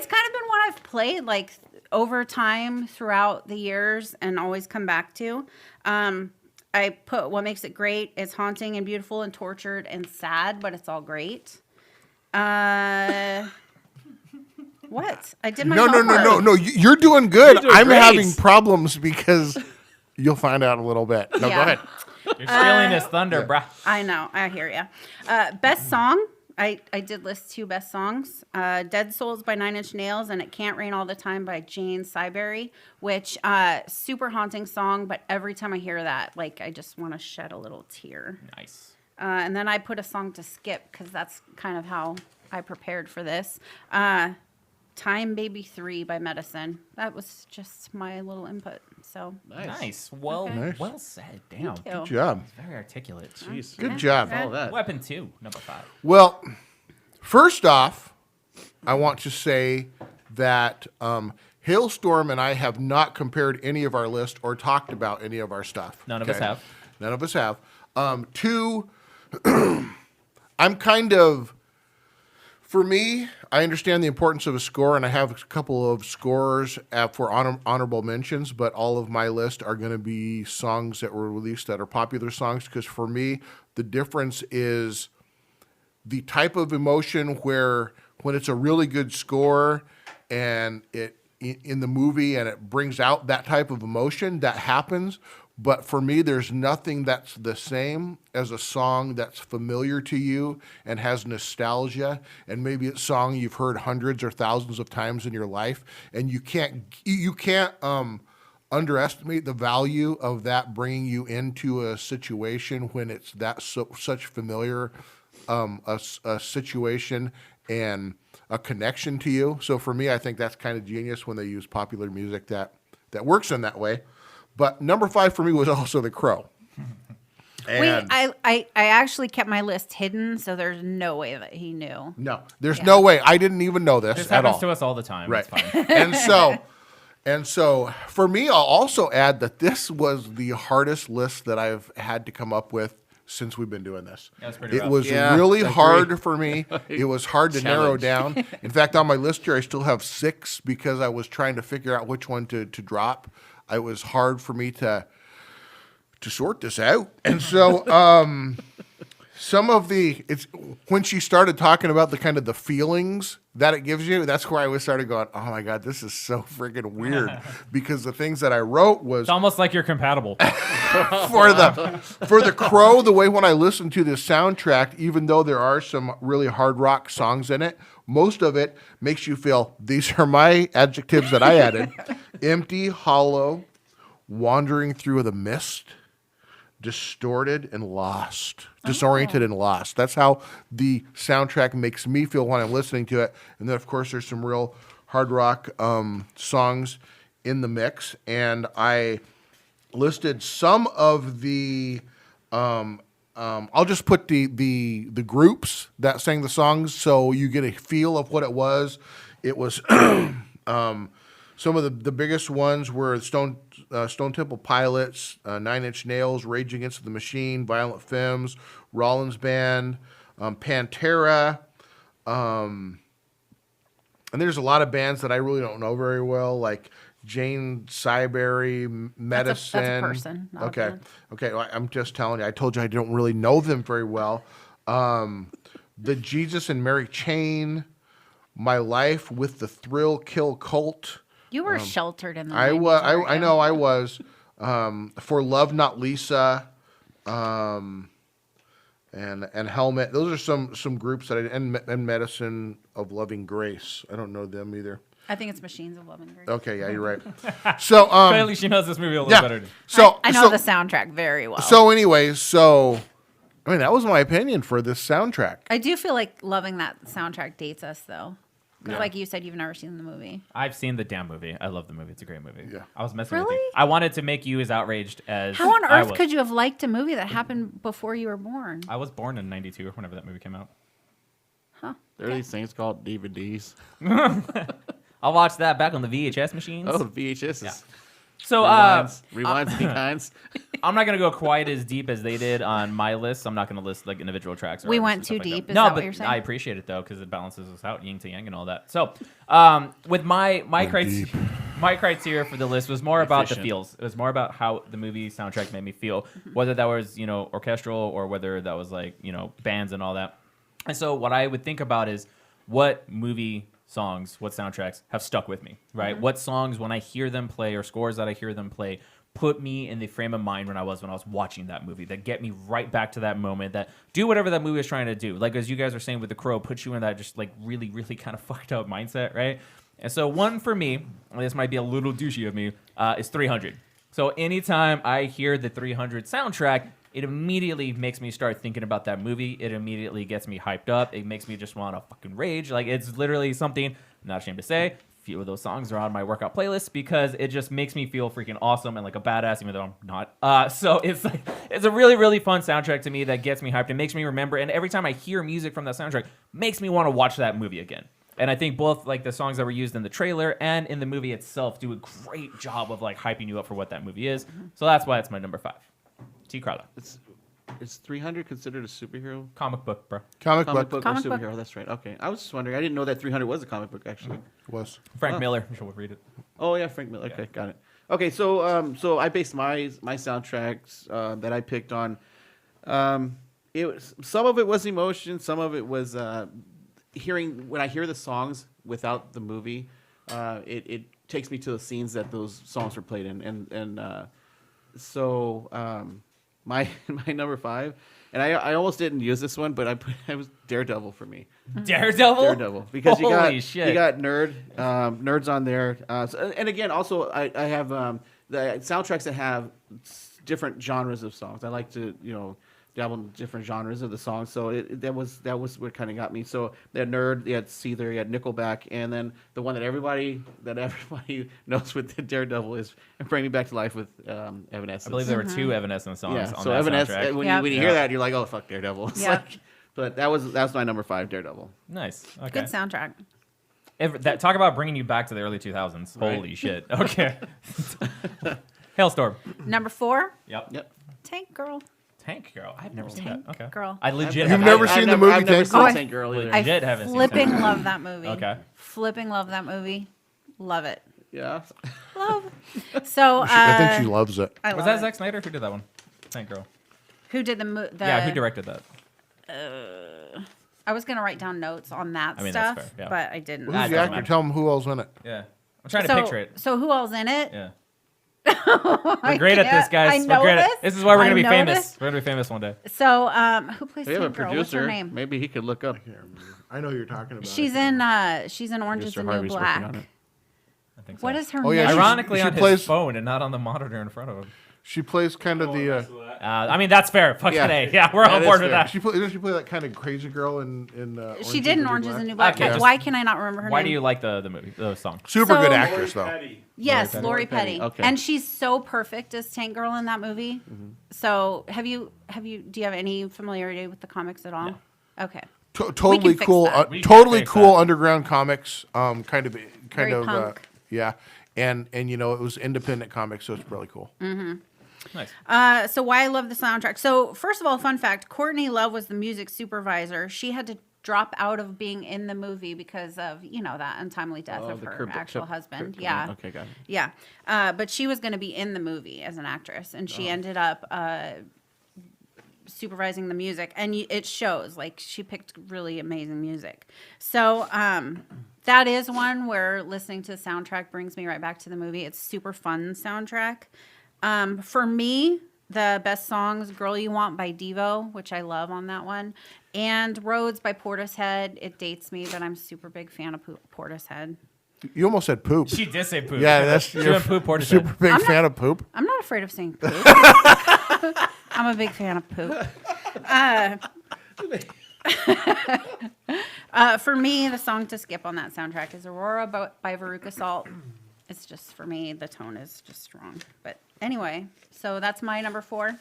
kind of been one I've played like over time throughout the years and always come back to. I put what makes it great. It's haunting and beautiful and tortured and sad, but it's all great. What? I did my No. homework. You're doing good. You're doing I'm great. having problems because you'll find out in a little bit. No, Yeah. go ahead. You're stealing his thunder, bruh. I know. I hear you. Best song. I did list 2 best songs. Dead Souls by 9 Inch Nails and It Can't Rain All the Time by Jane Siberry, which super haunting song, but every time I hear that, like I just want to shed a little tear. Nice. And then I put a song to skip because that's kind of how I prepared for this. Time Baby 3 by Medicine. That was just my little input. So Nice. Well, Nice. well said. Damn. Thank you. Good job. Very articulate. Jeez. Good job. All that. Weapon 2, number 5. Well, first off, I want to say that HaleStorm and I have not compared any of our list or talked about any of our stuff. None of us have. None of us have. 2, I'm kind of, for me, I understand the importance of a score, and I have a couple of scores for honorable mentions, but all of my list are going to be songs that were released that are popular songs, because for me, the difference is the type of emotion where when it's a really good score and it in the movie and it brings out that type of emotion, that happens. But for me, there's nothing that's the same as a song that's familiar to you and has nostalgia, and maybe it's a song you've heard hundreds or thousands of times in your life, and you can't underestimate the value of that bringing you into a situation when it's such familiar a situation and a connection to you. So for me, I think that's kind of genius when they use popular music that works in that way. But number 5 for me was also The Crow. And I actually kept my list hidden, so there's no way that he knew. no, there's no way. I didn't even know this This at happens all. to us all the time. Right. It's fine. And so for me, I'll also add that this was the hardest list that I've had to come up with since we've been doing this. Yeah, it's pretty It rough. was Yeah, really I agree. hard for me. It was hard to narrow Challenge. down. In fact, on my list here, I still have 6 because I was trying to figure out which one to drop. It was hard for me to sort this out. And so some of it's when she started talking about the kind of the feelings that it gives you, that's where I started going, oh my God, this is so freaking weird. Because the things that I wrote was It's almost like you're compatible. for the Crow, the way when I listen to this soundtrack, even though there are some really hard rock songs in it, most of it makes you feel, these are my adjectives that I added, empty, hollow, wandering through the mist, distorted and lost, disoriented and lost. That's how the soundtrack makes me feel when I'm listening to it. And then, of course, there's some real hard rock songs in the mix. And I listed some of the I'll just put the groups that sang the songs so you get a feel of what it was. It was some of the biggest ones were Stone Temple Pilots, 9 Inch Nails, Rage Against the Machine, Violent Femmes, Rollins Band, Pantera, and there's a lot of bands that I really don't know very well, like Jane Siberry, Medicine. That's a person, not a Okay. band. Okay. Well, I'm just telling you. I told you I don't really know them very well. The Jesus and Mary Chain, My Life with the Thrill Kill Cult. You were sheltered in the I 90s, was. weren't I you? know I was. For Love Not Lisa, and Helmet. Those are some groups that and Medicine of Loving Grace. I don't know them either. I think it's Machines of Love and Grace. Okay, yeah, you're right. So Clearly, she knows this movie a little yeah. better. So I know the soundtrack very well. So anyways, so I mean that was my opinion for this soundtrack. I do feel like loving that soundtrack dates us, though. 'Cause Yeah. like you said, you've never seen the movie. I've seen the damn movie. I love the movie. It's a great movie. Yeah. I was messing with you. Really? I wanted to make you as outraged as How on I earth was. could you have liked a movie that happened before you were born? I was born in '92 or whenever that movie came out. Huh? There are these things called DVDs. I'll watch that back on the VHS machines. Oh, VHS. Yeah. So Rewinds, be kinds. I'm not gonna go quite as deep as they did on my list. I'm not gonna list like individual tracks. Or We artists went and too stuff like deep? that. Is No, that but what you're saying? I appreciate it though because it balances us out, yin to yang, and all that. So, with my criteria for the list was more about the Efficient. feels. It was more about how the movie soundtrack made me feel, whether that was orchestral or whether that was like bands and all that. And so what I would think about is what movie songs, what soundtracks have stuck with me, right? What songs, when I hear them play or scores that I hear them play, put me in the frame of mind when I was watching that movie, that get me right back to that moment, that do whatever that movie is trying to do. Like as you guys are saying with The Crow, put you in that just like really, really kind of fucked up mindset, right? And so one for me, and this might be a little douchey of me, is 300. So anytime I hear the 300 soundtrack, it immediately makes me start thinking about that movie. It immediately gets me hyped up. It makes me just want to fucking rage. Like it's literally something, I'm not ashamed to say, a few of those songs are on my workout playlist because it just makes me feel freaking awesome and like a badass, even though I'm not. So it's like it's a really, really fun soundtrack to me that gets me hyped and makes me remember. And every time I hear music from that soundtrack, makes me want to watch that movie again. And I think both like the songs that were used in the trailer and in the movie itself do a great job of like hyping you up for what that movie is. So that's why it's my number 5. T. Carla. Is 300 considered a superhero? Comic book, bro. Comic Comic book book or Comic book. superhero? That's right. Okay, I was just wondering. I didn't know that 300 was a comic book actually. was. Frank Oh. Miller. You should read it. Oh yeah, Frank Miller. Okay, got it. Okay, so I based my soundtracks that I picked on. It was some of it was emotion, some of it was hearing when I hear the songs without the movie. It takes me to the scenes that those songs were played in, and so my number 5, and I almost didn't use this one, but I was Daredevil for me. Daredevil? Because you Holy got shit. you got nerds on there, and again also I have the soundtracks that have different genres of songs. I like to dabble in different genres of the song. So that was what kind of got me. So they had Nerd, they had Seether, they had Nickelback, and then the one that everybody knows with the Daredevil is "Bring Me Back to Life" with Evanescence. I believe there were two Evanescence songs Yeah, on so that Evanescence. soundtrack. When you hear that, you're like, oh fuck, Daredevil. It's Yep. but that's my number 5, Daredevil. Nice. Okay. Good soundtrack. Talk about bringing you back to the early 2000s. Right. Holy shit. Okay. HaleStorm. Number 4, Yep. Tank Girl. Tank Girl. I've never seen Tank that. Okay. Girl. I legit You've haven't- never seen the movie I've never Tank seen Girl? Tank Girl either. I Legit haven't seen flipping Tank love that movie. Okay. Flipping love that movie. Love it. Yeah. Love. So I think she loves it. I Was love that it. Zack Snyder? Who did that one? Tank Girl. Who did the Yeah, who directed that? I was gonna write down notes on that I mean, that's stuff, fair, yeah. but I didn't. Who's That the doesn't actor? matter. Tell them who else in it. Yeah. I'm trying to so, picture it. So who all's in it? Yeah. I We're great at this, can't- guys. I We're know great this. at this is why we're I gonna be know famous. this. We're gonna be famous one day. So who plays We have a Tank Girl? What's her producer. name? Maybe he could look up. I know who you're talking about. She's in Orange Is Mr. the New Harvey's working on Black. it. I think so. What is her Oh, yeah, name? Ironically, she on his plays- phone and not on the monitor in front of him. She plays kind of the. I mean, that's fair. Fucking Yeah. A. Yeah, we're That on is board with fair. that. Doesn't she play that kind of crazy girl in? She did in Orange Is the New Black. Okay, but just- why can I not remember her Why name? do you like the movie, the song? Super good So- actress though. Yes, Lori Lori Petty. Petty. Okay. And she's so perfect as Tank Girl in that movie. Mm-hmm. So do you have any familiarity with the comics at all? No. Okay. Totally fix cool. that. We can Totally fix cool that. underground comics. Kind of. Very punk. Yeah. And you know it was independent comics, so it's really cool. Nice. So why I love the soundtrack. So first of all, fun fact, Courtney Love was the music supervisor. She had to drop out of being in the movie because of, that untimely death of the her Kurt- actual Kurt- husband. Kurt- Yeah. Okay, got it. Yeah. But she was going to be in the movie as an actress, and she ended up supervising the music, and it shows. Like, she picked really amazing music. So that is one where listening to the soundtrack brings me right back to the movie. It's super fun soundtrack. For me, the best songs, Girl You Want by Devo, which I love on that one, and Roads by Portishead. It dates me, but I'm a super big fan of Portishead. You almost said poop. She did say poop. Yeah, that's she you're went poop Portishead. super big fan of poop. I'm not afraid of saying poop. I'm a big fan of poop. For me, the song to skip on that soundtrack is Aurora by Veruca Salt. It's just, for me, the tone is just strong. But anyway, so that's my number 4.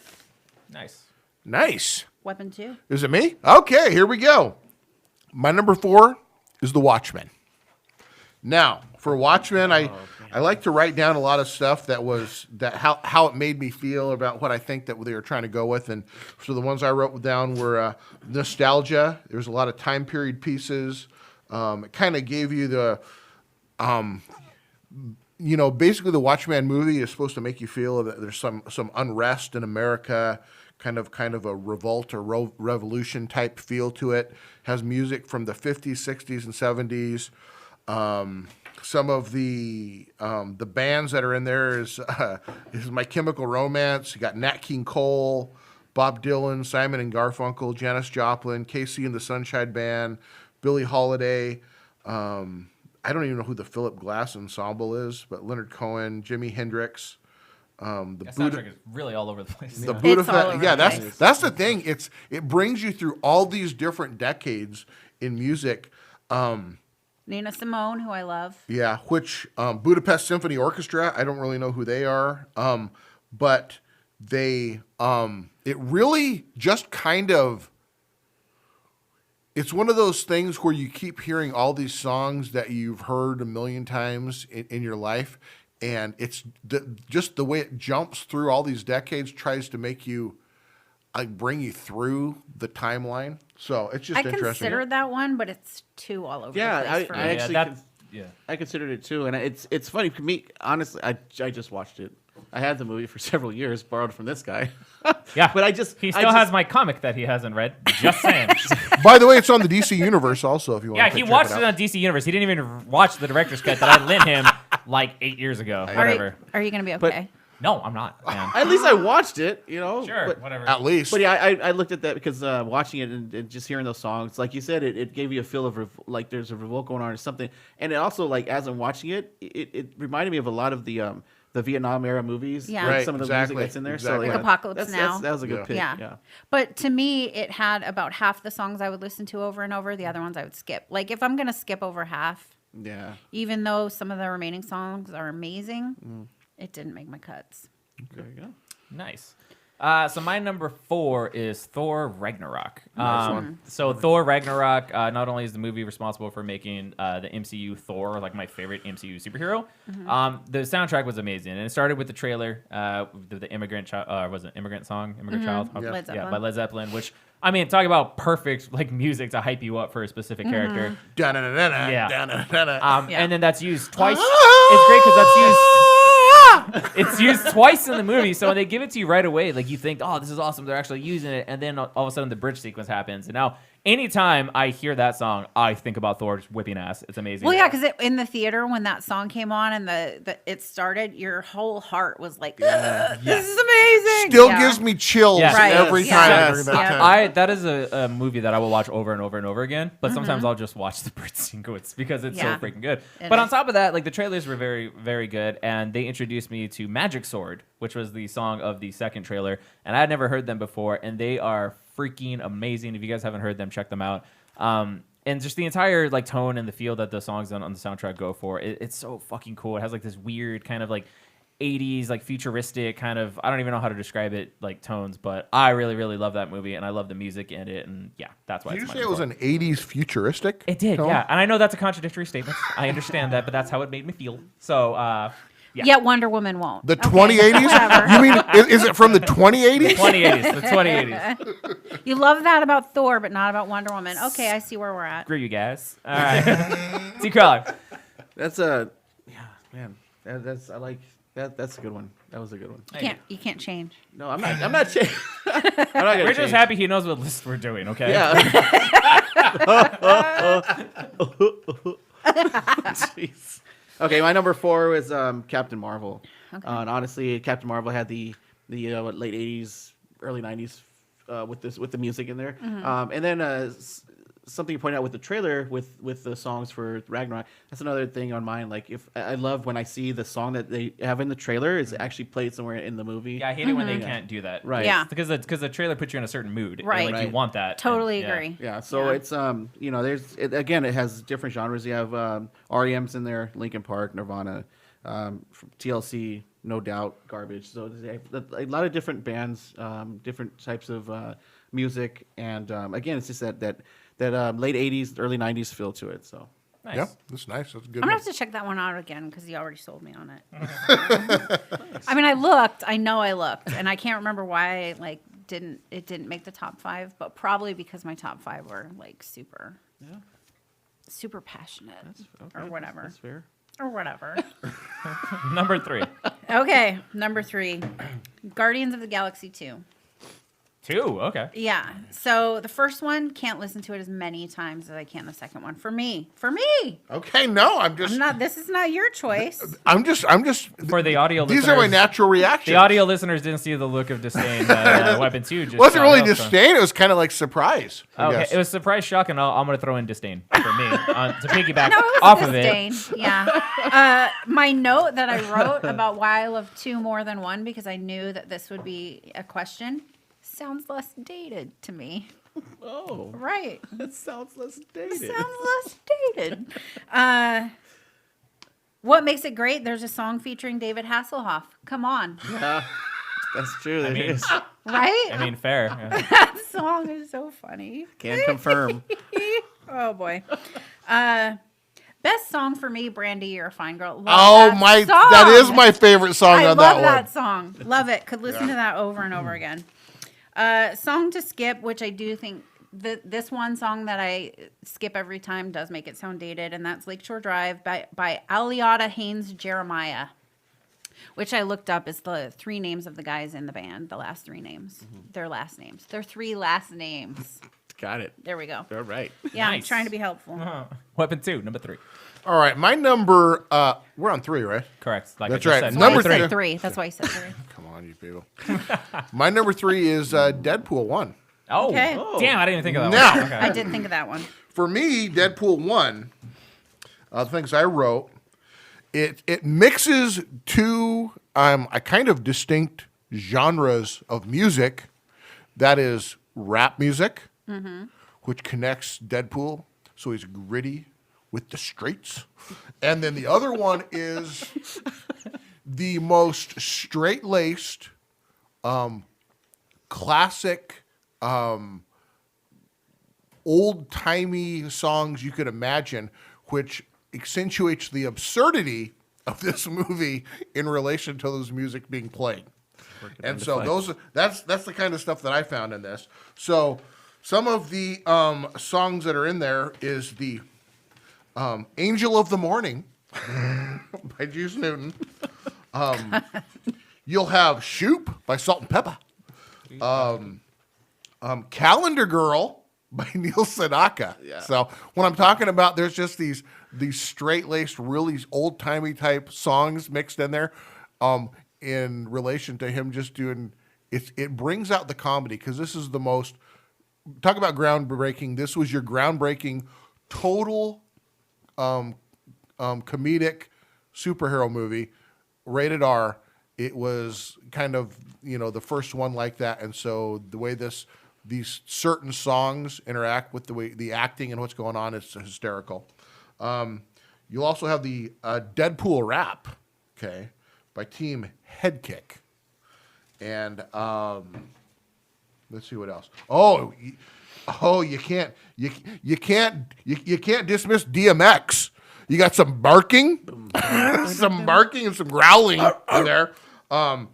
Nice. Nice. Weapon 2. Is it me? Okay, here we go. My number 4 is The Watchmen. Now, for Watchmen, I like to write down a lot of stuff how it made me feel about what I think that they were trying to go with. And so the ones I wrote down were nostalgia. There's a lot of time period pieces. It kind of gave you the, basically the Watchmen movie is supposed to make you feel that there's some unrest in America, kind of a revolt or revolution type feel to it. Has music from the 50s, 60s, and 70s. Some of the bands that are in there is My Chemical Romance. You got Nat King Cole, Bob Dylan, Simon and Garfunkel, Janis Joplin, Casey and the Sunshine Band, Billie Holiday. I don't even know who the Philip Glass Ensemble is, but Leonard Cohen, Jimi Hendrix. That soundtrack is really all over the place. The Yeah. Buddha It's all over yeah, the that's place. that's the thing. It brings you through all these different decades in music. Nina Simone, who I love. Yeah, which Budapest Symphony Orchestra, I don't really know who they are, but they it really just kind of, it's one of those things where you keep hearing all these songs that you've heard a million times in your life, and it's just the way it jumps through all these decades tries to make you bring you through the timeline. So it's just I interesting. considered that one, but it's too all over Yeah, the place for I me. actually yeah. I considered it too, and it's funny for me. Honestly, I just watched it. I had the movie for several years, borrowed from this guy. Yeah, but he still has my comic that he hasn't read. Just saying. By the way, it's on the DC Universe also. If you want, Yeah, to he check watched it it out. on DC Universe. He didn't even watch the director's cut that I lent him like 8 years ago. Whatever. Are you going to be But- okay? No, I'm not, man. At least I watched it, Sure, But, whatever. At least. but yeah, I looked at that because watching it and just hearing those songs, like you said, it gave you a feel of like there's a revolt going on or something. And it also, like, as I'm watching it reminded me of a lot of the the Vietnam era movies. Yeah. like Right, some of the exactly, music that's in there. exactly. So Like Apocalypse that's- Now. that was a good Yeah. pick. Yeah. Yeah. But to me, it had about half the songs I would listen to over and over. The other ones I would skip. Like if I'm gonna skip over half, Yeah. even though some of the remaining songs are amazing, it didn't make my cuts. There you go. Nice. So my number 4 is Thor Ragnarok. one. So Thor Ragnarok not only is the movie responsible for making the MCU Thor like my favorite MCU superhero, the soundtrack was amazing, and it started with the trailer, the immigrant child, was it Immigrant Song, Immigrant Child? Yeah. Led Yeah, Zeppelin. by Led Zeppelin. Which I mean, talk about perfect like music to hype you up for a specific character. Da-na-na-na-na, Yeah. da-na-na-na. Yeah. And then that's used twice. It's great because that's used. It's used twice in the movie, so when they give it to you right away, like you think, "Oh, this is awesome!" They're actually using it, and then all of a sudden the bridge sequence happens. And now, anytime I hear that song, I think about Thor just whipping ass. It's amazing. Well, yeah, because in the theater when that song came on and it started, your whole heart was like, "This is amazing!" Still Yeah. gives me chills Yeah. Right. every Yes. time Yes. during that Yeah. time. That is a movie that I will watch over and over and over again. But sometimes I'll just watch the bridge sequence because it's Yeah. so freaking good. It But on is. top of that, like the trailers were very, very good, and they introduced me to Magic Sword, which was the song of the second trailer, and I had never heard them before, and they are freaking amazing. If you guys haven't heard them, check them out. And just the entire like tone and the feel that the songs on the soundtrack go for, it's so fucking cool. It has like this weird kind of like 80s like futuristic kind of, I don't even know how to describe it, like tones, but I really, really love that movie, and I love the music in it, and yeah, that's why Did you it's say my it was number an 80s futuristic? It did, tone? yeah. And I know that's a contradictory statement. I understand that, but that's how it made me feel. So, yeah. Yet Wonder Woman won't. The Okay, 2080s? whatever. You mean, is it from the 2080s? 2080s, the 2080s. You love that about Thor, but not about Wonder Woman. Okay, I see where we're at. Screw you guys. All right. See, Crawler. That's a man. That's I like that. That's a good one. That was a good one. You can't change. No, I'm not. I'm not changing. I'm not gonna We're just change. happy he knows what list we're doing, okay? Yeah. Jeez. Okay, my number 4 was Captain Marvel. Okay. And honestly, Captain Marvel had the late 80s, early 90s with the music in there. And then something you point out with the trailer with the songs for Ragnarok. That's another thing on mine. Like if I love when I see the song that they have in the trailer is actually played somewhere in the movie. Yeah, I hate it when they can't do that. Right. Yeah. Because the trailer puts you in a certain mood. and, Right. like, you Right. want that. Totally and, yeah. agree. Yeah, so Yeah. it's again it has different genres. You have REM's in there, Linkin Park, Nirvana, from TLC, No Doubt, Garbage. So they have a lot of different bands, different types of music, and again, it's just that late '80s, early '90s feel to it. So Nice. Yeah, that's nice. That's a good I'm one. gonna have to check that one out again because you already sold me on it. I mean, I looked, and I can't remember why it didn't make the top 5, but probably because my top 5 were like super passionate or whatever. That's fair. Or whatever. Number 3. Okay, number 3, Guardians of the Galaxy 2. 2, okay. Yeah. So the first one, can't listen to it as many times as I can the second one. For me. Okay, no, I'm just. This is not your choice. I'm just. For the audio These are my listeners, natural reactions. the audio listeners didn't see the look of disdain that Weapon 2 just It wasn't shot really out, so- disdain. It was kind of like surprise. I Okay, guess. it was surprise, shock, and I'm going to throw in disdain for me to piggyback No, it was off disdain. Yeah. My note that I wrote about why I love 2 more than 1 because I knew that this would be a question sounds less dated to me. Oh, Right. that sounds less dated. Sounds less dated. What makes it great? There's a song featuring David Hasselhoff. Come on. Yeah, that's true. There mean- is. Right? it. I mean, fair. Yeah. That song is so funny. Can confirm. Oh, boy. Best song for me, Brandy, You're a Fine Girl. Love Oh that my! song. That is my favorite song I on love that that song. Love it. Could listen to that over and over again. Song to skip, which I do think this one song that I skip every time does make it sound dated, and that's Lakeshore Drive by Aliata Haynes Jeremiah, which I looked up is the 3 names of the guys in the band, the last 3 names. Their last names. Their 3 last names. Got it. There we go. All right. Yeah, I'm Nice. trying to be helpful. Weapon 2, number 3. one. All right, my number. We're on 3, right? Correct. Like That's I just right. said. Number That's why I 3. said 3. That's why I said 3. Come on, you people. My number 3 is Deadpool 1. Oh, Okay. damn! I didn't even think of that No. one. Okay. I did think of that one. For me, Deadpool 1, the things I wrote, it mixes 2 a kind of distinct genres of music. That is rap music, which connects Deadpool, so he's gritty with the straights. And then the other one is the most straight-laced, classic, old-timey songs you could imagine, which accentuates the absurdity of this movie in relation to those music being played. And so that's the kind of stuff that I found in this. So some of the songs that are in there is the Angel of the Morning by Juice Newton. You'll have Shoop by Salt and Pepper. Calendar Girl by Neil Sedaka. Yeah. So when I'm talking about, there's just these straight-laced, really old-timey type songs mixed in there in relation to him just doing, it brings out the comedy, because this is the most, talk about groundbreaking, this was your groundbreaking, total comedic superhero movie, rated R. It was kind of, the first one like that, and so the way these certain songs interact with the way the acting and what's going on is hysterical. You'll also have the Deadpool rap, okay, by Team Headkick, and let's see what else. You can't dismiss DMX. You got some barking, some barking and some growling in there, and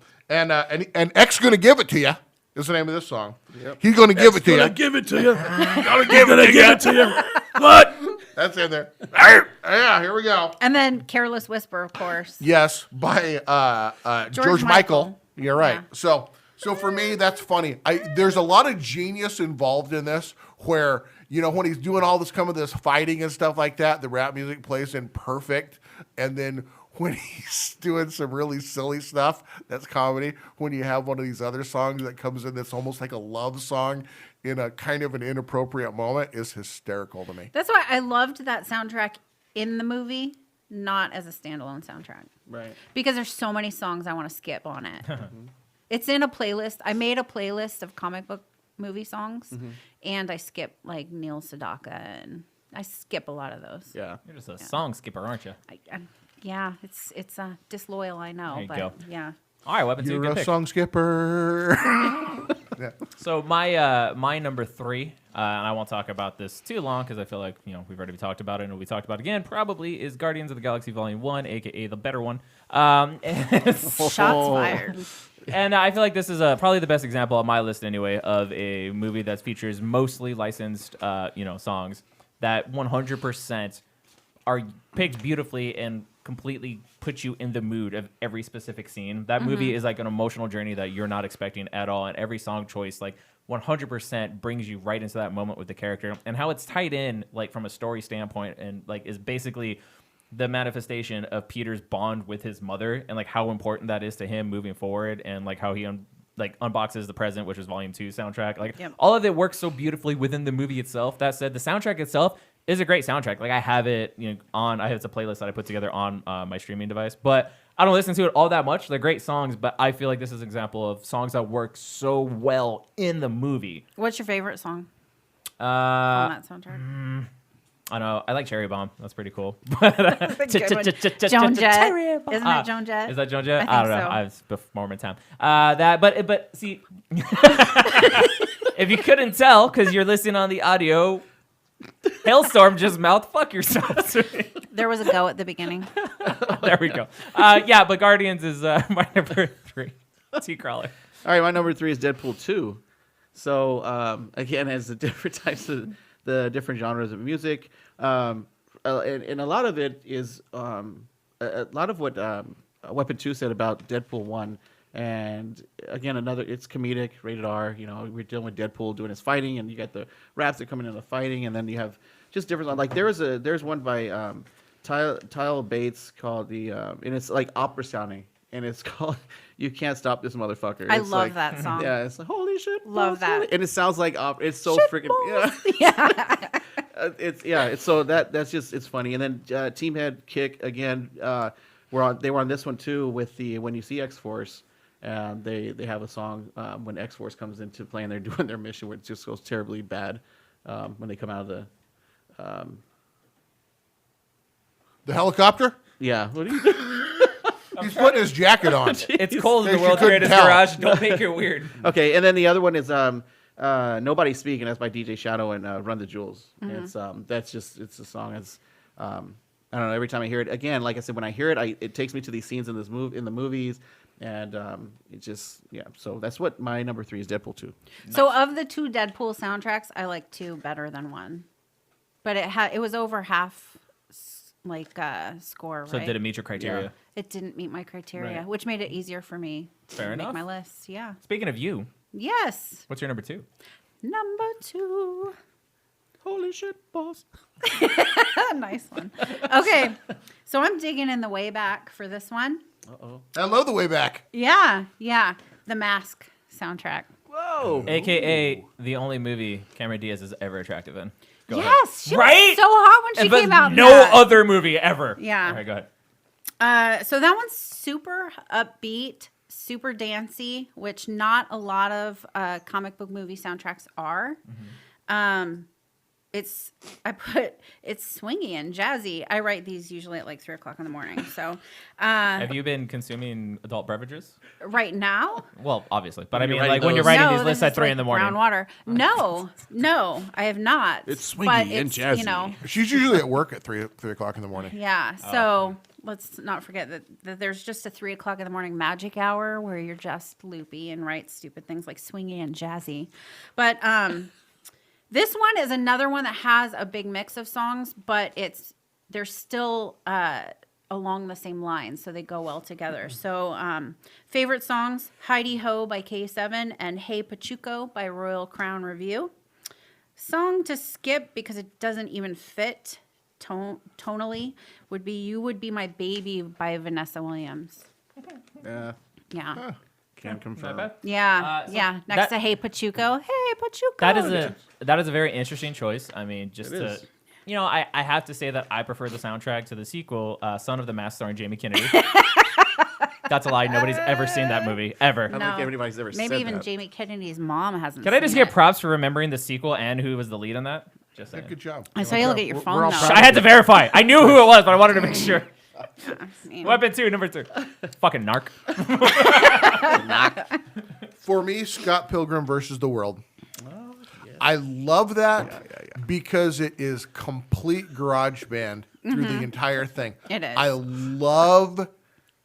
X gonna give it to you. Is the name of this song. Yep. He's going to give it to you. Give it to you. He's going to give it to you. What? That's in there. Yeah, here we go. And then Careless Whisper, of course. Yes, by George Michael. You're right. Yeah. So for me, that's funny. There's a lot of genius involved in this where, when he's doing all this fighting and stuff like that, the rap music plays in perfect. And then when he's doing some really silly stuff, that's comedy. When you have one of these other songs that comes in that's almost like a love song in a kind of an inappropriate moment is hysterical to me. That's why I loved that soundtrack in the movie, not as a standalone soundtrack. Right. Because there's so many songs I want to skip on it. It's in a playlist. I made a playlist of comic book movie songs, and I skip like Neil Sedaka, and I skip a lot of those. Yeah. You're just a song skipper, aren't you? Yeah, it's disloyal, I know, There you but go. yeah. All right, Weapon 2, You're good a pick. song skipper. Yeah. So my number 3, and I won't talk about this too long because I feel like we've already talked about it and it'll be talked about again. Probably is Guardians of the Galaxy Volume 1, aka the better one. Shots fired. And I feel like this is probably the best example on my list anyway of a movie that features mostly licensed songs that 100% are picked beautifully and completely put you in the mood of every specific scene. That movie is like an emotional journey that you're not expecting at all, and every song choice 100% brings you right into that moment with the character, and how it's tied in from a story standpoint and is basically the manifestation of Peter's bond with his mother and how important that is to him moving forward, and how he unboxes the present, which is Volume 2 soundtrack. All of it works so beautifully within the movie itself. That said, the soundtrack itself is a great soundtrack. I have it on. It's a playlist that I put together on my streaming device, but I don't listen to it all that much. They're great songs, but I feel like this is an example of songs that work so well in the movie. What's your favorite song on that soundtrack? I know. I like Cherry Bomb. That's pretty cool. Joan Jett. Isn't it Joan Jett? Is that Joan Jett? I don't know. so. I was before my time. But see, if you couldn't tell because you're listening on the audio, HaleStorm just mouthed "fuck yourself." There was a go at the beginning. There we go. But Guardians is my number 3. T-Crawler. All right, my number 3 is Deadpool 2. So again, as the different types of the different genres of music, and a lot of it is a lot of what Weapon 2 said about Deadpool 1. And again, it's comedic, rated R. We're dealing with Deadpool doing his fighting, and you got the raps that are coming in the fighting, and then you have just different. There's one by Tyle Bates called and it's opera sounding, and it's called "You Can't Stop This Motherfucker." I love that song. Yeah, it's holy shit. Love that. And it sounds like opera. It's so freaking Yeah. it's so that's just it's funny. And then Team Head Kick again. They were on this one too with the When You See X-Force. They have a song when X-Force comes into play and they're doing their mission where it just goes terribly bad when they come out of the. The helicopter? Yeah. What do you? He's putting his jacket on. It's cold in In the case world's you couldn't greatest tell. garage. Don't make it weird. Okay, and then the other one is Nobody Speaking. That's by DJ Shadow and Run the Jewels. It's it's a song. It's I don't know. Every time I hear it, again, like I said, when I hear it, it takes me to these scenes in the movies, and it just So that's what my number 3 is. Deadpool 2. So of the 2 Deadpool soundtracks, I like 2 better than 1, but it was over half score. So right? did it meet your criteria? Yeah. It didn't meet my criteria, Right. which made it easier for me to Fair make enough. my list. Yeah. Speaking of you, Yes. what's your number 2? Number 2. Holy shit, boss! Nice one. Okay, so I'm digging in the way back for this one. I love the way back. Yeah. The Mask soundtrack. Whoa! AKA the only movie Cameron Diaz is ever attractive in. Go ahead. Yes, she Right? was so hot when she But came out. in no that. other movie ever. Yeah. All right, go ahead. So that one's super upbeat, super dancey, which not a lot of comic book movie soundtracks are. It's swingy and jazzy. I write these usually at like 3:00 in the morning. So Have you been consuming adult beverages? right now, Well, obviously, but I When mean, you're like writing when you're those- writing no, these this lists at is 3 like in the morning. Brown water. No, I have not. It's swingy But and it's, jazzy. You know, She's usually at work at 3 o'clock in the morning. yeah. So let's not forget that there's just a 3:00 in the morning magic hour where you're just loopy and write stupid things like swingy and jazzy. But this one is another one that has a big mix of songs, but they're still along the same lines, so they go well together. So favorite songs: Heidi Ho by K7 and Hey Pachuco by Royal Crown Review. Song to skip because it doesn't even fit tonally would be You Would Be My Baby by Vanessa Williams. Yeah, Yeah. can confirm. bad? Yeah. So yeah. Next that- to Hey Pachuco. Hey Pachuco. That is a very interesting choice. I mean, just It to is. I have to say that I prefer the soundtrack to the sequel, Son of the Mask, starring Jamie Kennedy. That's a lie. Nobody's ever seen that movie ever. I don't think anybody's ever Maybe said even that. Jamie Kennedy's mom hasn't Can I just seen get it. props for remembering the sequel and who was the lead on that? Just saying. Good job. I saw you look at your We're phone all though. proud. I had to verify. I knew who it was, but I wanted to make sure. I mean, Weapon 2, number 2. Fucking narc. For me, Scott Pilgrim versus the World. I love that because it is complete garage band through the entire thing. It is. I love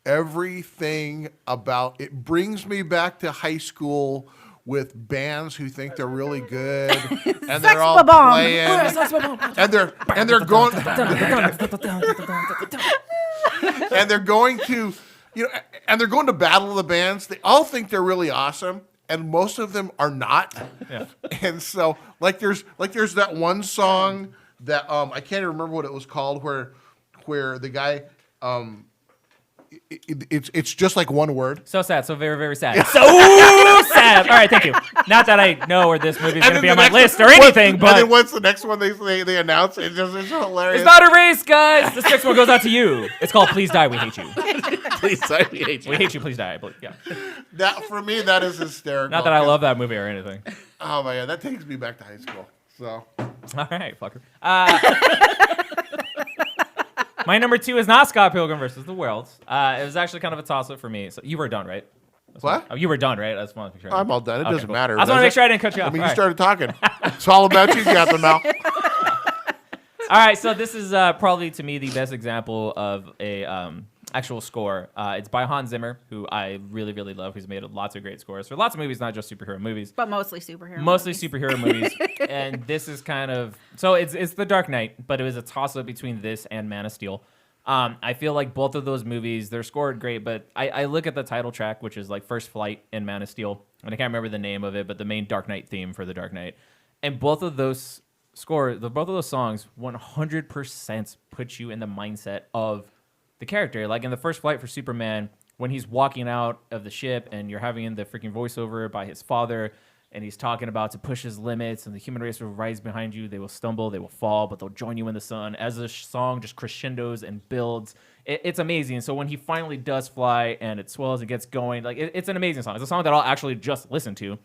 everything about it. Brings me back to high school with bands who think they're really good and they're all Bomb. playing and they're going and they're going to and they're going to battle the bands. They all think they're really awesome, and most of them are not. Yeah. And so, there's that one song that I can't even remember what it was called, where the guy it's just like one word. So sad. So very, very sad. So sad. All right, thank you. Not that I know where this movie is going to be on my list or anything, And but then what's the next one they announce? It's hilarious. it's not a race, guys. This next one goes out to you. It's called Please Die, We Hate You. Please, sorry, we hate you. We hate you, please die. I believe. Yeah. That for me, that is hysterical. Not that I love that movie or anything. Oh my god, that takes me back to high school. So All right, fucker. My number 2 is not Scott Pilgrim versus the World. It was actually kind of a toss-up for me. So you were done, right? what? Oh, you were done, right? I just wanted to make sure. I'm all done. It doesn't cool. matter. I just want to does make sure it? I didn't cut you I off. mean, All you right. started talking. It's all about you, Captain Mel. All right, so this is probably to me the best example of a actual score. It's by Hans Zimmer, who I really, really love, who's made lots of great scores for lots of movies, not just superhero movies. but mostly superhero. Mostly movies. superhero movies. And this is kind of... So it's The Dark Knight, but it was a toss-up between this and Man of Steel. I feel like both of those movies, they're scored great, but I look at the title track, which is like First Flight in Man of Steel, and I can't remember the name of it, but the main Dark Knight theme for The Dark Knight. And both of those songs 100% put you in the mindset of the character. Like in the First Flight for Superman, when he's walking out of the ship and you're having the freaking voiceover by his father, and he's talking about to push his limits, and the human race will rise behind you. They will stumble, they will fall, but they'll join you in the sun. As the song just crescendos and builds, it's amazing. So when he finally does fly and it swells and gets going, like it's an amazing song. It's a song that I'll actually just listen to.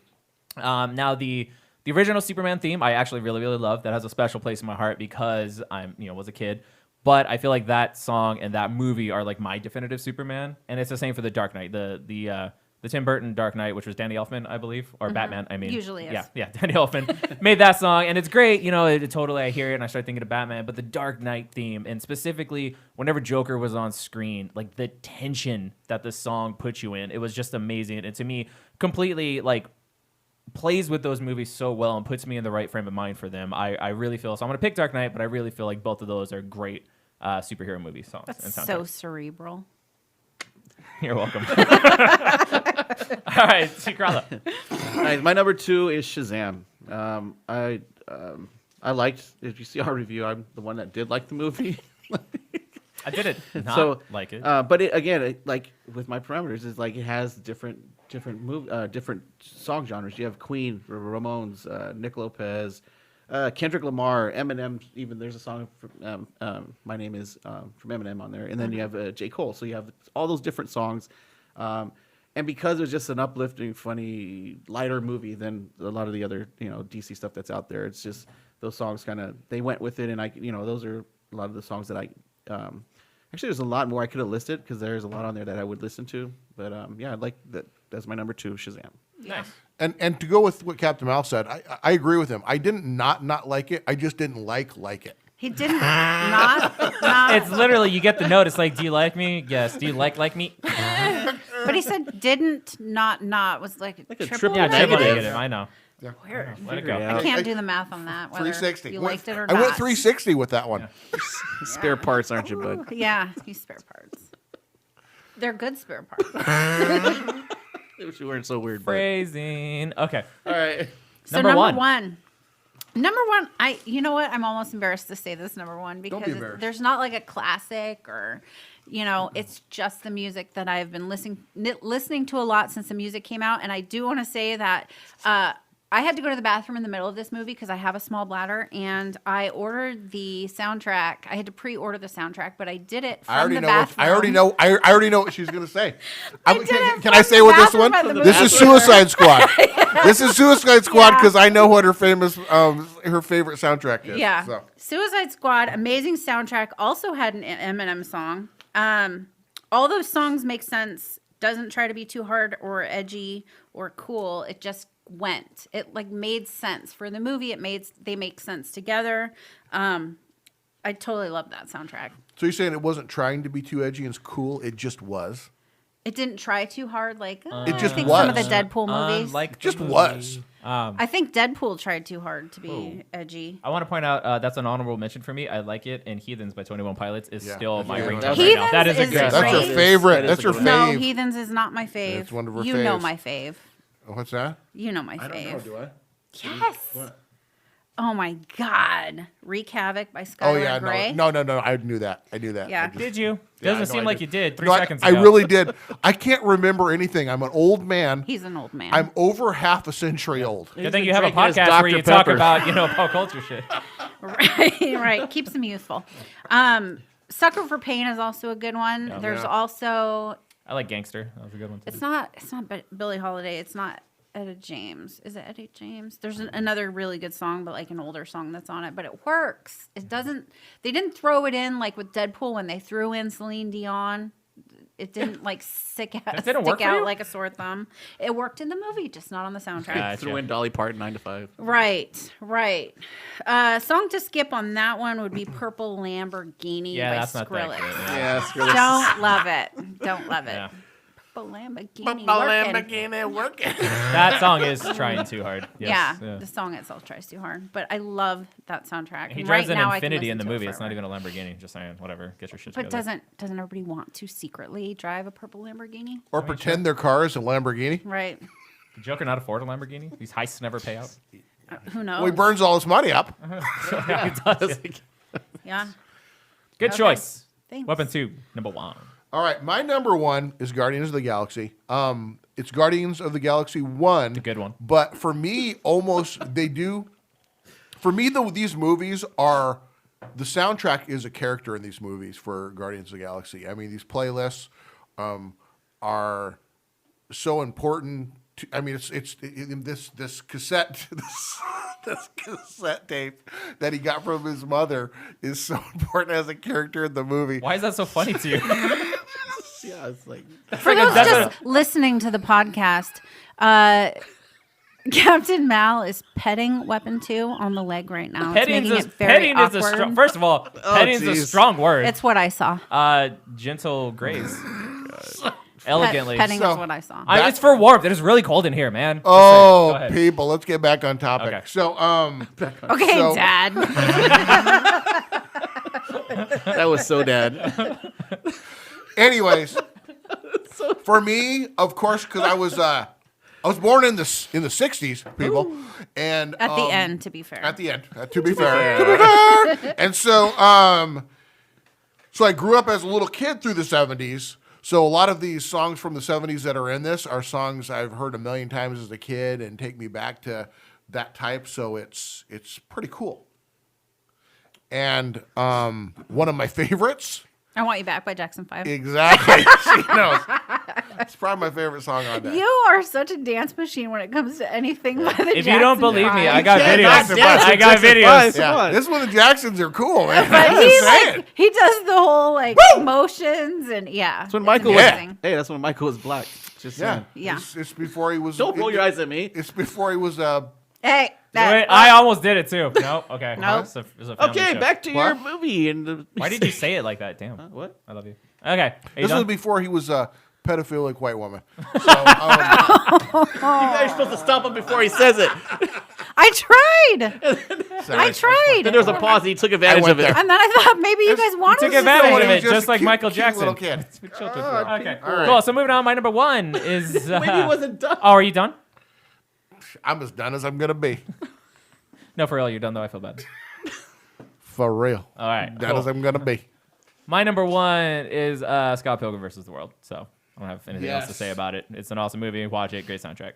Now the original Superman theme, I actually really, really love. That has a special place in my heart because was a kid. But I feel like that song and that movie are like my definitive Superman, and it's the same for the Dark Knight, the Tim Burton Dark Knight, which was Danny Elfman, I believe, or Batman. I mean, Usually is. Yeah, Danny Elfman made that song, and it's great. It totally, I hear it and I start thinking of Batman. But the Dark Knight theme, and specifically whenever Joker was on screen, like the tension that the song puts you in, it was just amazing. And to me, completely like plays with those movies so well and puts me in the right frame of mind for them. I really feel so. I'm gonna pick Dark Knight, but I really feel like both of those are great superhero movie songs. That's and so cerebral. You're welcome. All right, Carla. All right, my number 2 is Shazam. I liked. If you see our review, I'm the one that did like the movie. I didn't not like it. But like with my parameters, is like it has different song genres. You have Queen, Ramones, Nick Lopez, Kendrick Lamar, Eminem. Even there's a song from My Name Is from Eminem on there, and then you have J. Cole. So you have all those different songs. And because it was just an uplifting, funny, lighter movie than a lot of the other DC stuff that's out there, it's just those songs they went with it, and those are a lot of the songs that I. Actually, there's a lot more I could have listed because there's a lot on there that I would listen to. But I like that. That's my number 2, Shazam. Nice. And to go with what Captain Mal said, I agree with him. I didn't not like it. I just didn't like it. He didn't not. It's literally, you get the note. It's like, do you like me? Yes. Do you like me? But he said didn't not was like a triple Yeah, triple Negative. negative. I know. Yeah. Weird. Let it go. Yeah. I can't do the math on that. Whether 360. you liked it or I not. went 360 with that one. Spare parts, aren't you, bud? Yeah, use spare parts. They're good spare parts. I wish you weren't so weird. Phrasing. Okay. All right. So number one. Number one, you know what? I'm almost embarrassed to say this number one because embarrassed. there's not like a classic or, it's just the music that I've been listening to a lot since the music came out. And I do want to say that I had to go to the bathroom in the middle of this movie because I have a small bladder, and I ordered the soundtrack. I had to pre-order the soundtrack, but I did it from the bathroom. I already know what she's going to say. Can from I say the what this bathroom one? at the movie This is theater. Suicide Squad. This is Suicide Squad Yeah. because I know what her her favorite soundtrack is. Yeah. So. Suicide Squad, amazing soundtrack, also had an Eminem song. All those songs make sense. Doesn't try to be too hard or edgy or cool. It just went. It made sense for the movie. They make sense together. I totally love that soundtrack. So you're saying it wasn't trying to be too edgy and cool? It just was. It didn't try too hard. It I just think was. some of the Deadpool movies. Just was. I think Deadpool tried too hard to be edgy. I want to point out that's an honorable mention for me. I like it, and Heathens by 21 Pilots is still my ringtone right Heathens now. That is a is good That's song. your great. favorite. That's a your good No, fave. Heathens is not my fave. That's one of her You know faves. my fave. What's that? You know my fave. I don't know, do I? Yes. What? Oh my God. Wreak Havoc by Skylar Oh yeah, Grey. no. I knew that. Yeah. Did you? Yeah, Doesn't I know seem I like did. you did 3 No, seconds I ago. really did. I can't remember anything. I'm an old man. He's an old man. I'm over half a century old. Good thing you have a Drinking his podcast where Dr. you talk Pepper. about, pop culture shit. right. Keeps him youthful. Sucker for Pain is also a good one. There's also I like Gangster. That was a good one, too. it's not Billie Holiday. It's not Etta James. Is it Etta James? There's another really good song, but like an older song that's on it. But it works. It doesn't. They didn't throw it in like with Deadpool when they threw in Celine Dion. It didn't like stick That didn't work for you? out like a sore thumb. It worked in the movie, just not on the soundtrack. Gotcha. Threw in Dolly Parton 9 to 5. Right. Song to skip on that one would be Purple Lamborghini Yeah, by that's not that Skrillex. good. Yeah, Skrillex. Don't love it. Don't love it. Yeah. Purple Lamborghini working. That song is trying too hard. Yes. Yeah, the song itself tries too hard, but I love that soundtrack. He And drives right an now I can Infinity in the listen to it movie. It's not forever. even a Lamborghini. Just saying. Whatever. Get your shit But together. doesn't everybody want to secretly drive a purple Lamborghini? Or pretend their car is a Lamborghini. Right. Did Joker not afford a Lamborghini? These heists never pay out. Who knows? Well, he burns all his money up. Yeah, he does. Yeah. Good Okay. choice. Thanks. Weapon 2, number 1. All right, my number one is Guardians of the Galaxy. It's Guardians of the Galaxy 1. a good one. But for me, these movies are, the soundtrack is a character in these movies for Guardians of the Galaxy. I mean, these playlists are so important. This cassette this cassette tape that he got from his mother is so important as a character in the movie. Why is that so funny to you? Yeah, it's like For those just listening to the podcast, Captain Mal is petting Weapon 2 on the leg right now. It's making it very awkward. First of all, petting is a strong word. It's what I saw. Gentle grace. Elegantly. Petting So- is what I saw. It's for warmth. It is really cold in here, man. Oh, Go ahead. people, let's get back on topic. Okay. So, Okay, so- Dad. that was so dad. anyways, for me, of course, because I was born in the 60s, people, and At the end, to be fair. At the end, to be fair. And so I grew up as a little kid through the 70s. So a lot of these songs from the 70s that are in this are songs I've heard a million times as a kid and take me back to that type. So it's pretty cool. And one of my favorites. I Want You Back by Jackson 5. Exactly. She knows. It's probably my favorite song on that. You are such a dance machine when it comes to anything by the If you don't believe me, I got Yeah, videos. Jackson five. I got Jackson videos. five. Yeah, Come on. this one, the Jacksons are cool, man. But I'm just saying. he does the whole motions and That's when Michael Yeah. was. Hey, that's when Michael was black. Just Yeah, saying. Yeah. It's before he was. Don't roll your eyes at me. It's before he was. Hey, Wait, I almost did it too. No, okay. Nope. It's a family Okay, show. back to What? your movie. And Why did you say it like that? Damn. what? I love you. Okay. Are you This done? was before he was a pedophilic white woman. So, You guys are supposed to stop him before he says it. I tried. sorry. I tried. Then there was a pause. And he took advantage went of it. there. And then I thought maybe you guys wanted took to advantage say of He it, was just just a like cute- Michael cute Jackson. little kid. Okay. All right. Cool. So moving on, my number one is. Wait, he wasn't done. Oh, are you done? I'm as done as I'm gonna be. No, for real, you're done though. I feel bad. For real. All right. Done cool. as I'm gonna be. My number one is Scott Pilgrim versus the World. So I don't have anything else to Yes. say about it. It's an awesome movie. Watch it. Great soundtrack.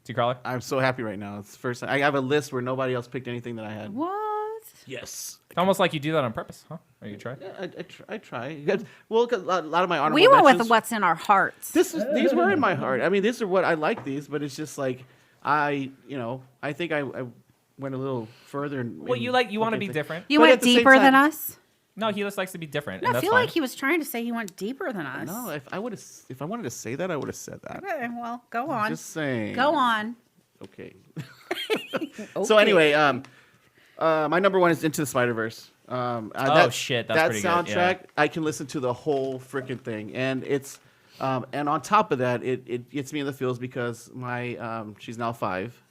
T-Crawler? I'm so happy right now. It's the first time. I have a list where nobody else picked anything that I had. What? Yes. It's almost like you do that on purpose, huh? Are you try? Yeah, I try. Well, 'cause a lot of my honorable We went with mentions- what's in our hearts. These were in my heart. I mean, these are what I like these, but it's just like I think I went a little further. Well, you want to be different. You but went at the same deeper than time- us? No, he just likes to be different. No, and I that's feel fine. like he was trying to say he went deeper than us. No, if I wanted to say that, I would have said that. Okay, well, go on. Just saying. Go on. Okay. So anyway, my number one is Into the Spider-Verse. Shit, that's that pretty good, soundtrack. yeah. I can listen to the whole freaking thing, and it's and on top of that, it gets me in the feels because my she's now 5.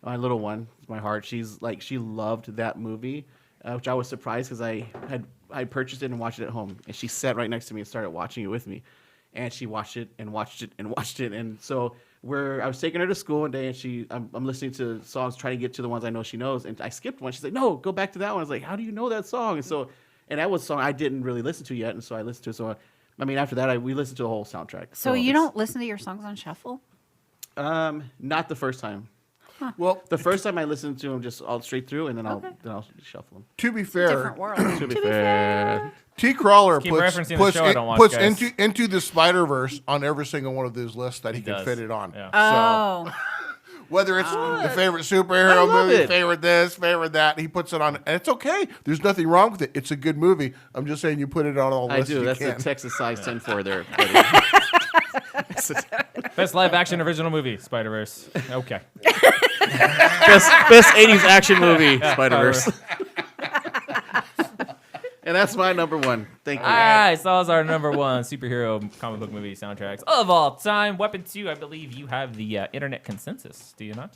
My little one, my heart. She loved that movie, which I was surprised because I purchased it and watched it at home, and she sat right next to me and started watching it with me, and she watched it and watched it and watched it, and so. I was taking her to school one day, and I'm listening to songs, trying to get to the ones I know she knows, and I skipped one. She's like, "No, go back to that one." I was like, "How do you know that song?" And that was a song I didn't really listen to yet, and so I listened to it. So, I mean, after that, we listened to the whole soundtrack. So you it's- don't listen to your songs on shuffle? Not the first time. Well, The first time I listened to them just all straight through, and then Okay. I'll shuffle them. to be fair, Different world. To be fair. T. Crawler Keep puts, referencing the puts, show I in- don't watch, puts guys. into the Spider-Verse on every single one of those lists that he can does. fit it on. Yeah. Oh. So whether it's the favorite superhero I love movie, it. favorite this, favorite that, he puts it on, and it's okay. There's nothing wrong with it. It's a good movie. I'm just saying you put it on all I lists do. you That's can. the Texas size 10-4 there. buddy. Best live action original movie, Spider-Verse. Okay. best 80s action movie, Spider-Verse. And that's my number one. Thank you. All right, so those are our number one superhero comic book movie soundtracks of all time. Weapon 2, I believe you have the internet consensus, do you not?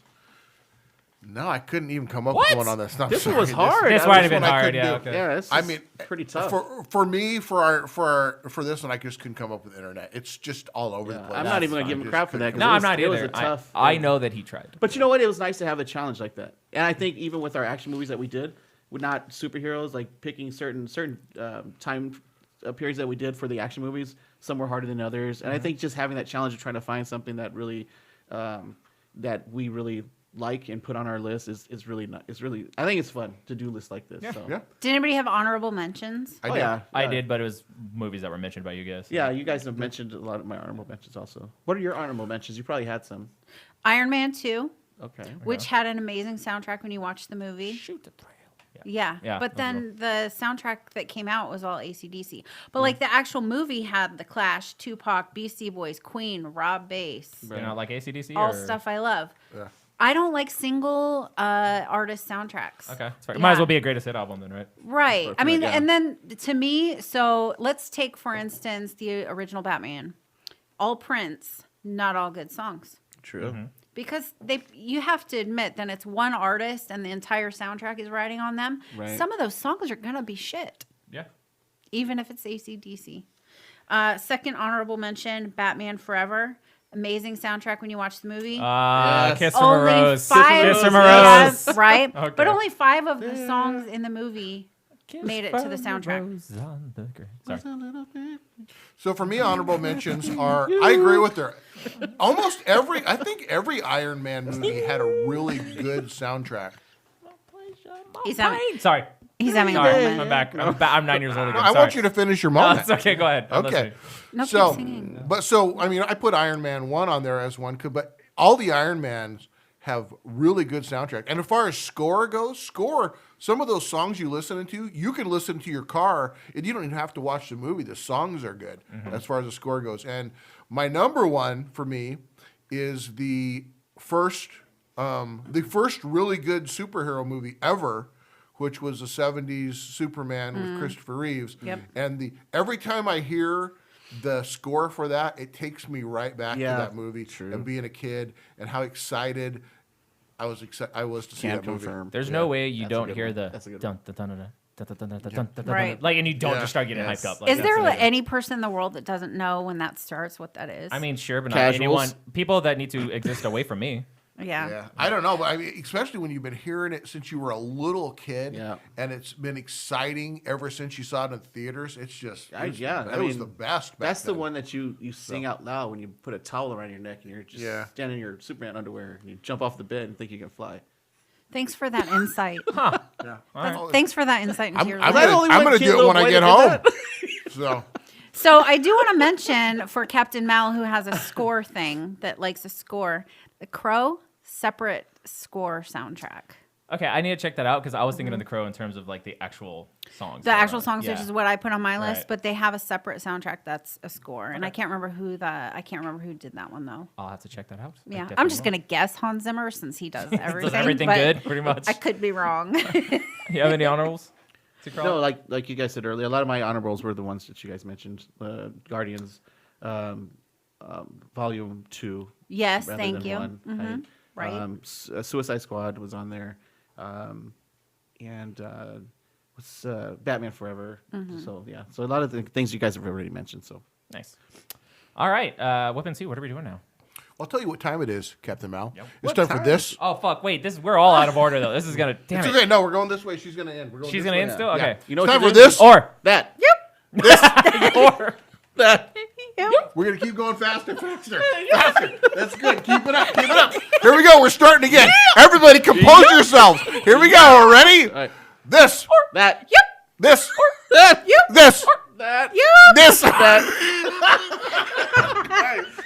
No, I couldn't even come up What? with one on this. No, This one sorry. was hard. This I might was- have been one I hard, couldn't yeah. do. Okay. Yeah, it's I mean, pretty tough. For me, for this one, I just couldn't come up with internet. It's just all over the place. I'm not even gonna give him crap for that. 'cause No, it I'm was- not it was either. a tough. I know that he tried. But you know what? It was nice to have a challenge like that. And I think even with our action movies that we did, with not superheroes, like picking certain time periods that we did for the action movies, some were harder than others. And I think just having that challenge of trying to find something that really that we really like and put on our list is really not. It's really, I think it's fun to do lists like this. So. Yeah. Did anybody have honorable mentions? I Oh, did. yeah. I did, but it was movies that were mentioned by you guys. Yeah, you guys have mentioned a lot of my honorable mentions also. What are your honorable mentions? You probably had some. Iron Man 2, Okay. which had an amazing soundtrack when you watched the movie. Shoot the trail. Yeah. Yeah, But that was then the soundtrack that came out was all AC/DC. But like the actual movie had The Clash, Tupac, Beastie Boys, Queen, Rob Bass, You know, like AC/DC? all or? stuff I love. Yeah. I don't like single artist soundtracks. Okay. That's fair. Yeah. Might as well be a greatest hit album then, right? Right. I mean, Yeah. and then to me, so let's take, for instance, the original Batman. All Prince, not all good songs. True. Because you have to admit, then it's one artist and the entire soundtrack is riding on them. Right. Some of those songs are going to be shit, Yeah. even if it's AC/DC. Second honorable mention, Batman Forever. Amazing soundtrack when you watch the movie. Yes. Kiss from a Only Rose. five, Kiss from a yes, Rose. right? Okay. But only 5 of the songs in the movie made it to the Kiss soundtrack. from a Rose on the grave. Sorry. So for me, honorable mentions are, I agree with her. I think every Iron Man movie had a really good soundtrack. He's having, Sorry. he's having a Sorry. moment. I'm back. I'm 9 years old again. I want you to finish your moment. It's okay. Go ahead. I'm Okay. listening. No, keep So, singing. I mean, I put Iron Man 1 on there as one, but all the Iron Mans have really good soundtrack. And as far as score goes, some of those songs you listen to, you can listen to your car, and you don't even have to watch the movie. The songs are good as far as the score goes. And my number one for me is the first really good superhero movie ever, which was the 70s Superman with Christopher Reeves. Yep. And every time I hear the score for that, it takes me right back to Yeah, that movie and being a kid and how excited I was to see Can't that movie. confirm. There's no way you That's a don't good hear one. the That's a good dun dun dun dun dun dun dun dun dun dun dun, Right. like, and you don't Yeah. just start getting Yes. hyped up. Like, Is there that's- any person in the world that doesn't know when that starts, what that is? I mean, sure, but not Casuals. anyone. People that need to exist away from me. yeah. I don't know, but I mean, especially when you've been hearing it since you were a little kid, Yeah. and it's been exciting ever since you saw it in the theaters. It's just, it was mean, the best. Back That's the then. one that you sing out loud when you put a towel around your neck and you're just Yeah. standing in your Superman underwear and you jump off the bed and think you can fly. Thanks for that insight. Yeah. Thanks for that insight into your I'm life. gonna do it when I get home. So So I do want to mention for Captain Mal, who has a score thing that likes a score, The Crow, separate score soundtrack. Okay, I need to check that out because I was thinking of The Crow in terms of like the actual songs. The actual songs, Yeah. which is what I put on my list, Right. but they have a separate soundtrack that's a score, and I can't remember who did that one though. I'll have to check that out. I Yeah, I'm definitely just will. gonna guess Hans Zimmer since he does everything. Does everything but good, pretty much. I could be wrong. You have any honorables? to crawl? No, like you guys said earlier, a lot of my honorables were the ones that you guys mentioned. Guardians, Volume 2. Yes, rather thank than you. one, Mhm, right. Suicide Squad was on there. And what's Batman Forever. Mm-hmm. So, yeah. So, a lot of the things you guys have already mentioned. So, Nice. All right, Weapon C, what are we doing now? I'll tell you what time it is, Captain Mal. Yep. It's time for this. Oh, fuck, wait, we're all out of order, though. This is gonna, damn It's it. okay. No, we're going this way. She's going to end. She's gonna end still? Okay. you know It's what time you for do? this. Or, That. or. That. We're going to keep going faster. Faster. That's good. Keep it up. Keep it up. Here we go. We're starting again. Everybody compose yourselves. Here we go. Ready? All right. This. That. This. That. This. That. This.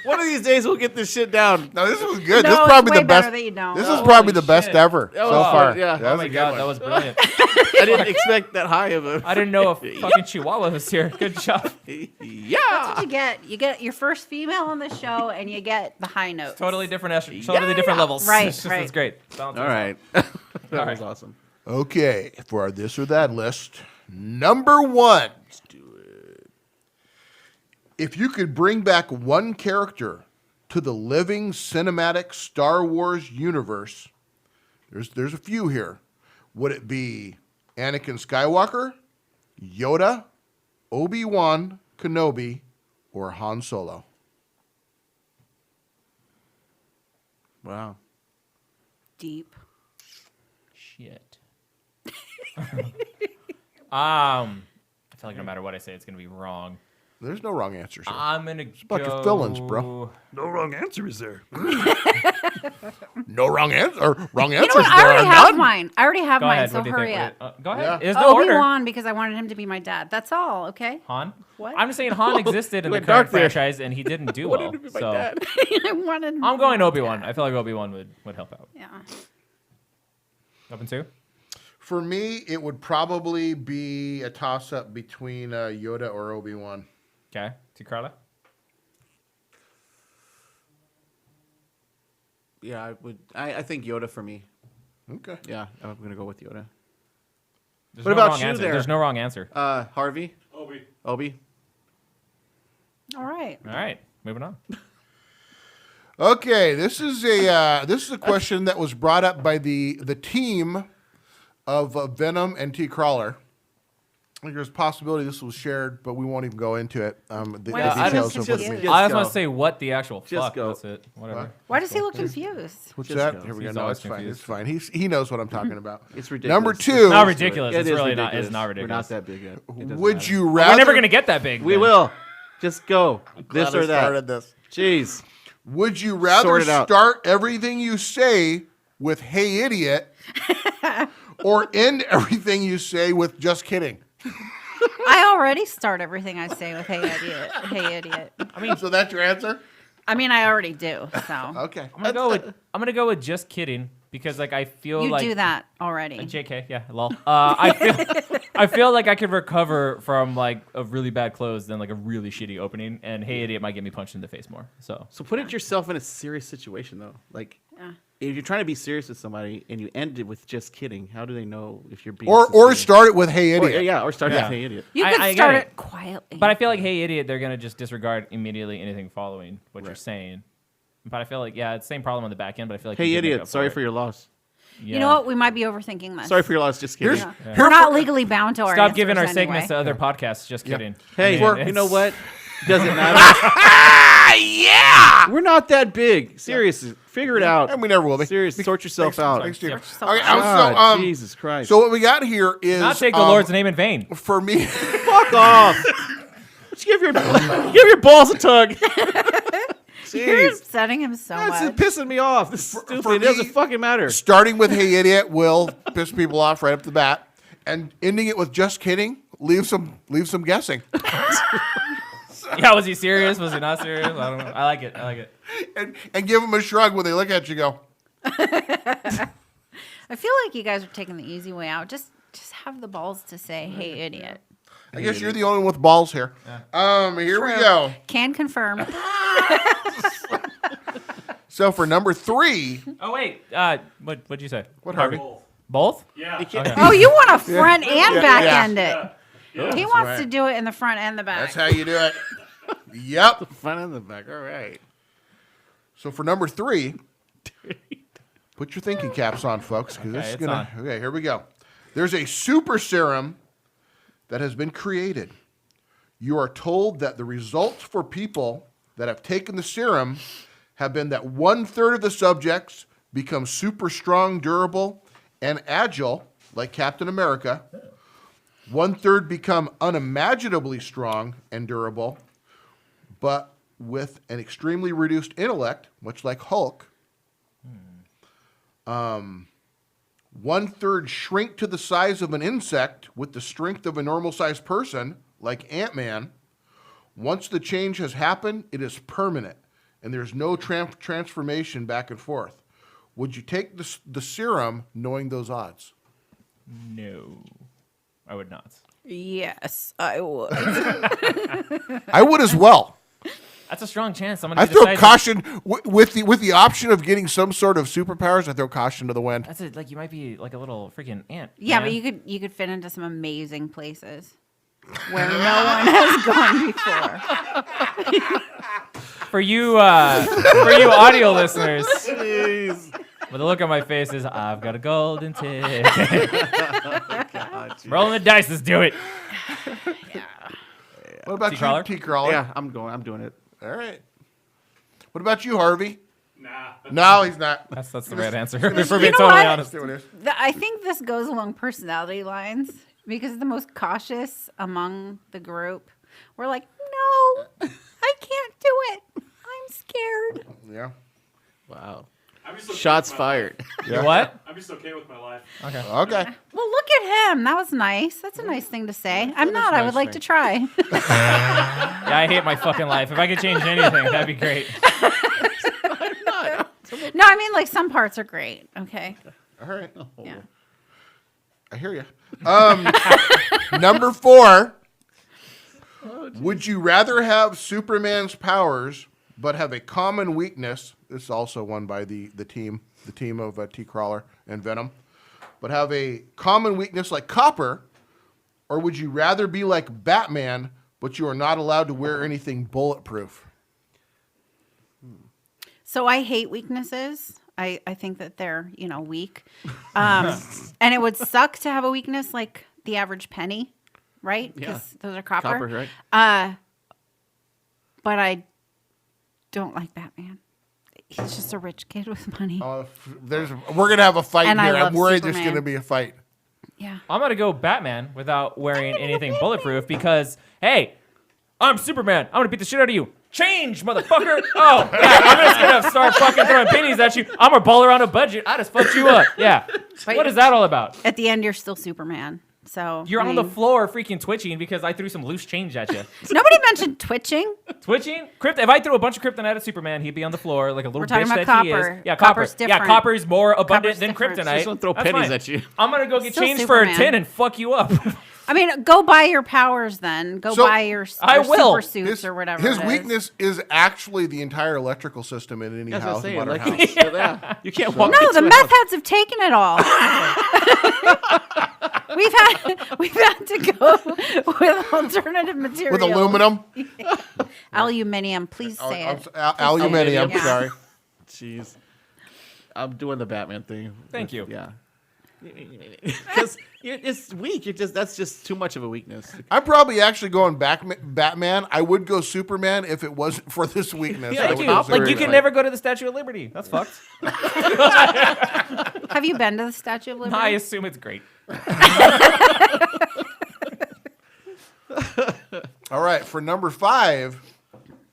One of these days we'll get this shit down. No, this was good. No, This is it's probably way the best. better that you don't. This is probably the Holy best shit. ever That so was far. fun, yeah. That Oh was my a good god, one. that was brilliant. I didn't expect that high of a. I didn't know a fucking Chihuahua was here. Good job. Yeah. That's what you get. You get your first female on the show, and you get the high notes. Totally different, totally different levels. Right, It's just, right. It's great. All right. That All was right. awesome. Okay, for our this or that list, number 1. Let's do it. If you could bring back one character to the living cinematic Star Wars universe, there's a few here. Would it be Anakin Skywalker, Yoda, Obi-Wan Kenobi, or Han Solo? Wow. Deep. Shit. I feel like no matter what I say, it's gonna be wrong. There's no wrong answers here. I'm gonna bunch of fill-ins, bro. No wrong answer, is there? No wrong answer. Or wrong You know answers. what? I There already are have none. mine. I already have Go mine, ahead. so What do you hurry think? up. Go ahead. Yeah. Is the order Obi-Wan, because I wanted him to be my dad. That's all, okay? Han? What? I'm just saying Han existed in the went dark current there. franchise, and he didn't do well. So I wanted him I'm to going be my Obi-Wan. dad. I feel like Obi-Wan would help out. Yeah. Open two? For me, it would probably be a toss-up between Yoda or Obi-Wan. Okay. To Carla? Yeah, I would. I think Yoda for me. Okay. Yeah, I'm gonna go with Yoda. There's What no about wrong you answer. there? There's no wrong answer. Harvey. Obi. All right. All right. Moving on. Okay, this is a question that was brought up by the team of Venom and T. Crawler. I think there's a possibility this was shared, but we won't even go into it. The Why details does he of look what it means. confused? I just go. want to say what the actual Just fuck. go. That's it. Whatever. Why does he look confused? What's Just that? go. Here we go. He's No, always it's fine. confused. It's fine. He knows what I'm talking about. It's ridiculous. Number It's two. Not ridiculous. It It's is really ridiculous. not. It's not We're ridiculous. not that big yet. It doesn't Would matter. you rather? We're never gonna get that big. We then. will. Just go. Glad This I or that. started this. Jeez. Would you rather Sort it out. start everything you say with "Hey idiot," or end everything you say with "Just kidding"? I already start everything I say with "Hey idiot." Hey idiot. I mean, so that's your answer? I mean, I already do. So Okay. I'm gonna go with just kidding because like I feel you like do that already. JK, yeah, lol. I feel like I could recover from like a really bad close than like a really shitty opening, and Hey Idiot might get me punched in the face more. So So put yourself in a serious situation though. Like, if you're trying to be serious with somebody and you end it with "just kidding," how do they know if you're being Or sincere? start it with "Hey idiot." or start Yeah. with "Hey idiot." You I could get start it. it quietly. but I feel like Hey Idiot, they're gonna just disregard immediately anything following what you're saying. But I feel like it's the same problem on the back end. But I feel like Hey you did make idiot, up sorry it. for your loss. Yeah. You know what? We might be overthinking this. Sorry for your loss. Just kidding. We're not legally bound to our Stop giving our answers segments to anyway. other podcasts. Just kidding. Hey, I mean, you know it's- what? Doesn't matter. Yeah. We're not that big. Seriously, figure it out. And we never will be. Seriously, sort yourself out. Thanks, Steve. Sort yourself Okay, out. God, Jesus Christ. So what we got here is Not take the Lord's name in vain. for me. Fuck off. Just give your balls a tug. You're Jeez. upsetting him so That's much. pissing me off. This is stupid. for It doesn't me- fucking matter. Starting with "Hey idiot" will piss people off right up the bat, and ending it with "Just kidding" leave some guessing. Yeah, was he serious? Was he not serious? I don't know. I like it. and give them a shrug when they look at you. Go. I feel like you guys are taking the easy way out. Just have the balls to say, "Hey, idiot." I guess you're the only one with balls here. Here we go. Can confirm. So for number 3, Oh wait, what'd you say? what Harvey? Both? Yeah. Okay. Oh, you want to front and back yeah. end it. He wants to do it in the front and the back. That's how you do it. Yep. Front and the back. All right. So for number 3, put your thinking caps on, folks, because this is it's gonna. on. Okay, here we go. There's a super serum that has been created. You are told that the results for people that have taken the serum have been that 1/3 of the subjects become super strong, durable, and agile, like Captain America. 1/3 become unimaginably strong and durable, but with an extremely reduced intellect, much like Hulk. 1/3 shrink to the size of an insect with the strength of a normal-sized person, like Ant-Man. Once the change has happened, it is permanent, and there's no transformation back and forth. Would you take the serum knowing those odds? No, I would not. Yes, I would. I would as well. That's a strong chance. I throw caution with the option of getting some sort of superpowers. I throw caution to the wind. That's it. Like you might be like a little freaking ant. Yeah, man. but you could fit into some amazing places where no one has gone before. For you audio listeners, with the look on my face is I've got a golden ticket. Rolling the dice. Let's do it. What about T-Crawler? you, T-Crawler? Yeah, I'm doing it. All right. What about you, Harvey? Nah. No, he's not. That's the right answer. For being know totally what? honest. I think this goes along personality lines because the most cautious among the group, we're like, no, I can't do it. I'm scared. Yeah. Wow. I'm just okay Shots with my life. fired. You what? I'm just okay with my life. Okay. Well, look at him. That was nice. That's a nice thing to say. I'm not. I would like to try. Yeah, I hate my fucking life. If I could change anything, that'd be great. No, I mean, like, some parts are great. Okay. All right. Yeah. I hear you. Number 4. Would you rather have Superman's powers but have a common weakness? This is also won by the team of T-Crawler and Venom. But have a common weakness like Copper, or would you rather be like Batman, but you are not allowed to wear anything bulletproof? So I hate weaknesses. I think that they're, weak. And it would suck to have a weakness like the average penny, right? Because those are copper. Copper, right? But I don't like Batman. He's just a rich kid with money. We're gonna have a fight And I here. I'm love worried there's Superman. gonna be a fight. Yeah. I'm going to go Batman without wearing anything bulletproof because, hey, I'm Superman. I'm going to beat the shit out of you. Change, motherfucker. Oh, yeah, I'm just going to start fucking throwing pennies at you. I'm a baller on a budget. I just fucked you up. Yeah. But What is that all about? At the end, you're still Superman. So You're I on the mean, floor freaking twitching because I threw some loose change at you. Nobody mentioned twitching. Twitching? If I threw a bunch of kryptonite at Superman, he'd be on the floor like a little We're talking bitch about that he copper. is. Yeah, copper. Copper's Yeah, different. copper's more abundant Copper's than different. kryptonite. Just don't throw That's pennies fine. at you. I'm going to go get Still change for a Superman. 10 and fuck you up. I mean, go buy your powers then. Go So, buy your I will. super suits or whatever. His it is. weakness is actually the entire electrical system in any That's what I'm house, saying. modern Like, house. yeah. You can't walk No, into the a meth house. heads have taken it all. we've had to go with alternative materials. With aluminum. Aluminium, please say it. Aluminium. Yeah. Sorry. Jeez. I'm doing the Batman thing. Thank you. Yeah. Because it's weak. That's just too much of a weakness. I'm probably actually going Batman. I would go Superman if it wasn't for this weakness. Yeah, I Like would you, go like you Superman. can never go to the Statue of Liberty. That's fucked. Have you been to the Statue of Liberty? I assume it's great. All right, for number 5,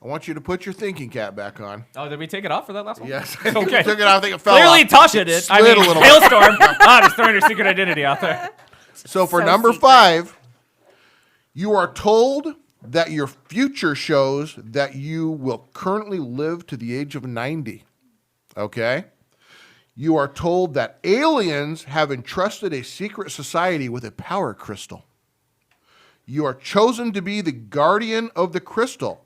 I want you to put your thinking cap back on. Oh, did we take it off for that last one? Yes. Okay. Took it out. I think it fell Clearly, off. Tasha did. I Slid mean, a little bit. HaleStorm. Just throwing her secret identity out there. So for So number secret. 5, you are told that your future shows that you will currently live to the age of 90. Okay? You are told that aliens have entrusted a secret society with a power crystal. You are chosen to be the guardian of the crystal,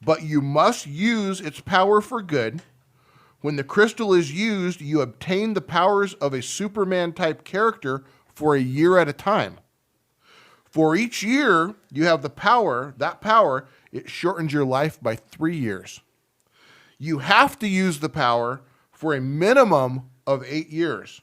but you must use its power for good. When the crystal is used, you obtain the powers of a Superman-type character for a year at a time. For each year you have that power, it shortens your life by 3 years. You have to use the power for a minimum of 8 years,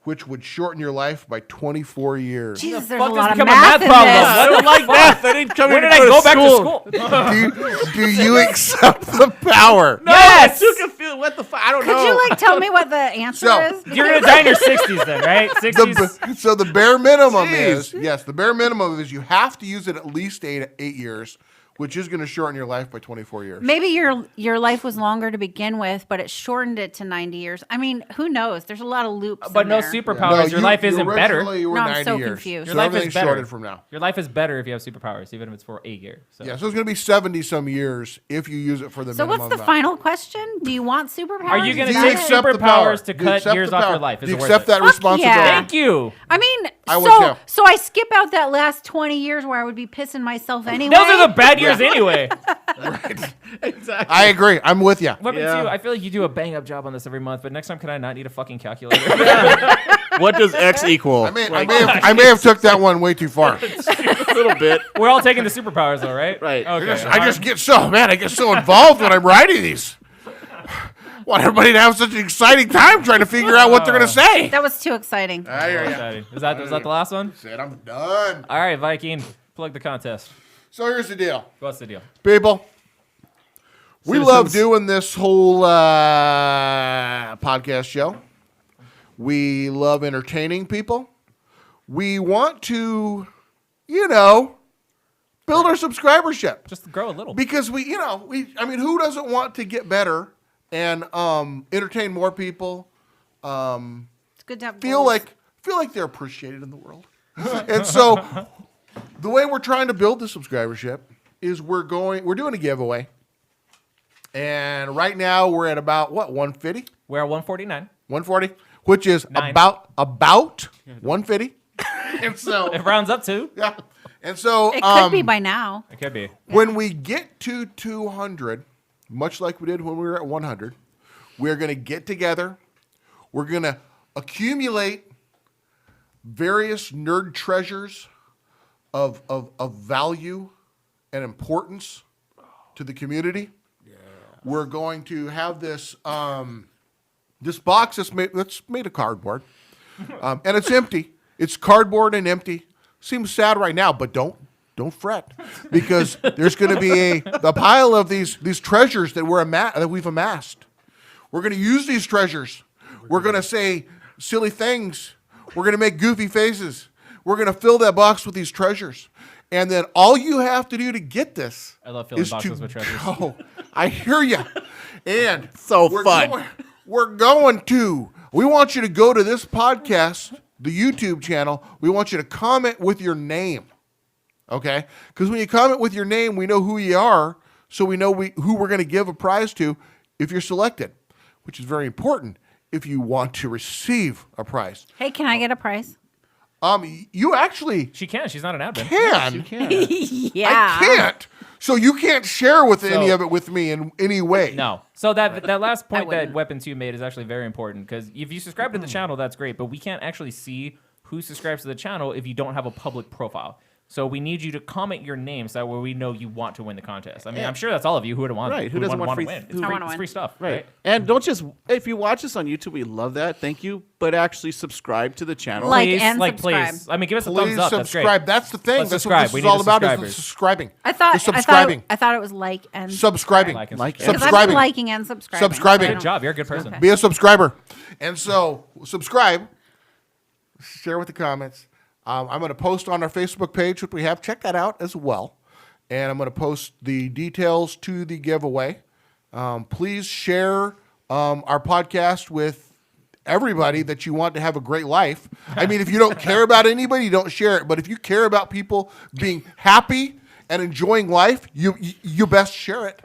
which would shorten your life by 24 years. Jesus, there's Fuck, a this lot of become a math math in problem. this. I don't like math. I didn't come When here did to I go back to school? Do you accept the power? Yes. Too confused. What the fuck? I don't Could know. you tell me what the answer So, is? You're gonna die in your 60s then, right? 60s. So the bare minimum Jeez. the bare minimum is you have to use it at least 8 years, which is going to shorten your life by 24 years. Maybe your life was longer to begin with, but it shortened it to 90 years. I mean, who knows? There's a lot of loops. But in no there. superpowers. Your life isn't better. You were No, I'm 90 so years. confused. So Your life is everything's better. shorted from now. Your life is better if you have superpowers, even if it's for a year. So. Yeah, so it's going to be 70-some years if you use it for the So minimum what's the amount. final question? Do you want superpowers? Are you gonna Do take you accept the power? superpowers to Do you cut accept years the off power? your life? Do Is you it worth accept it? that Fuck responsibility? yeah. Thank you. I mean, I would too. so I skip out that last 20 years where I would be pissing myself anyway. Those are the bad years anyway. Exactly. I agree. I'm with you. Weapon Yeah. 2, I feel like you do a bang up job on this every month, but next time can I not need a fucking calculator? What does X equal? I may have took that one way too far. A little bit. We're all taking the superpowers though, right? Right. Okay. I just get so involved when I'm writing these. Want everybody to have such an exciting time trying to figure out what they're going to say. That was too exciting. I hear ya. Exciting. Was that the last one? Said I'm done. All right, Viking, plug the contest. So here's the deal. What's the deal? People, we Citizens. love doing this whole podcast show. We love entertaining people. We want to, Build our subscribership. Just grow a little. Because who doesn't want to get better and entertain more people? It's good to have Feel goals. like they're appreciated in the world. And so the way we're trying to build the subscribership is we're doing a giveaway. And right now we're at about 150? We're at 149. 140, which is Nine. about 150. And so It rounds up to. yeah. And so It could be by now. It could be. when we get to 200, much like we did when we were at 100, we're going to get together. We're going to accumulate various nerd treasures of value and importance to the community. Yeah. We're going to have this this box that's made of cardboard, and it's empty. It's cardboard and empty. Seems sad right now, but don't fret, because there's going to be a pile of these treasures that we've amassed. We're going to use these treasures. We're going to say silly things. We're going to make goofy faces. We're going to fill that box with these treasures. And then all you have to do to get this I love filling is boxes to with treasures. go. I hear you. And So we're fun. We want you to go to this podcast, the YouTube channel. We want you to comment with your name. Okay? Because when you comment with your name, we know who you are, so we know who we're going to give a prize to if you're selected, which is very important if you want to receive a prize. Hey, can I get a prize? You actually She can. She's not an admin. can. You can. Yeah. I can't. So you can't share with any of it with me in any way. No. So that last point that wouldn't. Weapon 2 made is actually very important, because if you subscribe to the channel, that's great, but we can't actually see who subscribes to the channel if you don't have a public profile. So we need you to comment your name so that way we know you want to win the contest. I mean, I'm sure that's all of you who would want. Right, who doesn't want to free- win? who- It's I free, wanna it's win. free stuff, Right. And don't just, if you watch us on YouTube, we love that. Thank you. But actually subscribe to the channel. Like Please, and like, subscribe. please. I mean, give us a Please thumbs up. subscribe. That's That's the thing. Let's That's subscribe. what We this is need all the about. Is the subscribers. subscribing. I The subscribing. thought it was like and Subscribing. Like and Like subscribe. Because I've Subscribing. been liking and subscribing. Subscribing. I Good don't- job. You're a good person. Okay. Be a subscriber. And so, subscribe. Share with the comments. I'm going to post on our Facebook page, which we have. Check that out as well. And I'm going to post the details to the giveaway. Please share our podcast with everybody that you want to have a great life. I mean, if you don't care about anybody, don't share it. But if you care about people being happy and enjoying life, you best share it.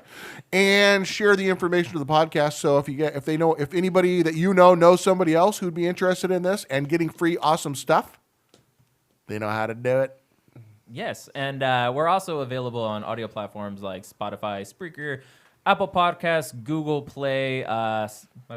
And share the information to the podcast. So if anybody that you know knows somebody else who'd be interested in this and getting free awesome stuff, they know how to do it. Yes, and we're also available on audio platforms like Spotify, Spreaker, Apple Podcasts, Google Play. Did I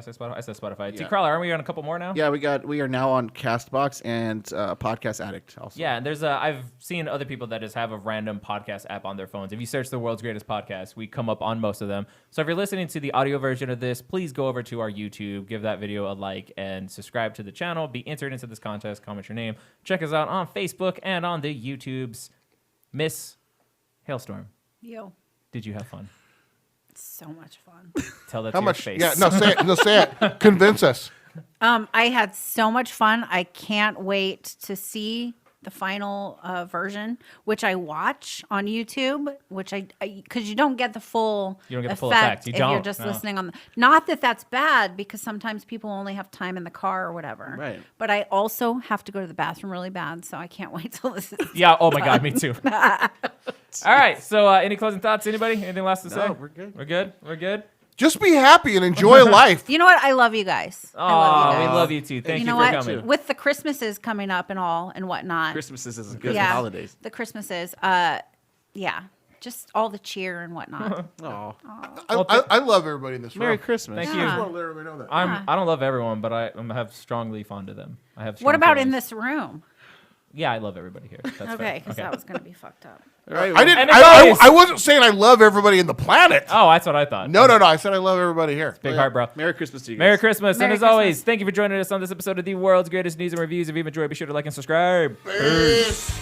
say Spotify? I said Spotify. Yeah. T-Crawler, aren't we on a couple more now? Yeah, we are now on Castbox and Podcast Addict also. Yeah, and I've seen other people that just have a random podcast app on their phones. If you search the world's greatest podcast, we come up on most of them. So if you're listening to the audio version of this, please go over to our YouTube, give that video a like, and subscribe to the channel. Be entered into this contest, comment your name. Check us out on Facebook and on the YouTubes. Miss HaleStorm, Yo, did you have fun? it's so much fun. Tell that How to much? your face. Yeah, no, say it. No, say it. Convince us. I had so much fun. I can't wait to see the final version, which I watch on YouTube, which I because you don't get the full You don't get the full effect. You if you're don't, just no. listening on the. Not that that's bad, because sometimes people only have time in the car or whatever. Right. But I also have to go to the bathroom really bad, so I can't wait till this is. Yeah, oh my God, me too. All right, so any closing thoughts? Anybody? Anything last to say? No, we're good. We're good? We're good? Just be happy and enjoy life. You know what? I love you guys. I Oh, love you we guys. love you too. Thank You you know for what? coming. With the Christmases coming up and all and whatnot. Christmases is as good as yeah, holidays. the Christmases. Yeah, just all the cheer and whatnot. Oh, I love everybody in this room. Merry Christmas. Thank I you. just want to let everybody know that. I don't love everyone, but I have strongly fond of them. I have. What strong about in feelings. this room? Yeah, I love everybody here. That's fair. Okay, because that was going to be fucked up. All right, I didn't. And as always- I wasn't saying I love everybody in the planet. Oh, that's what I thought. No. I said I love everybody here. Big heart, bro. Merry Christmas to you guys. Merry Christmas. Merry and as Christmas. always, thank you for joining us on this episode of the world's greatest news and reviews. If you've enjoyed, be sure to like and subscribe. Peace.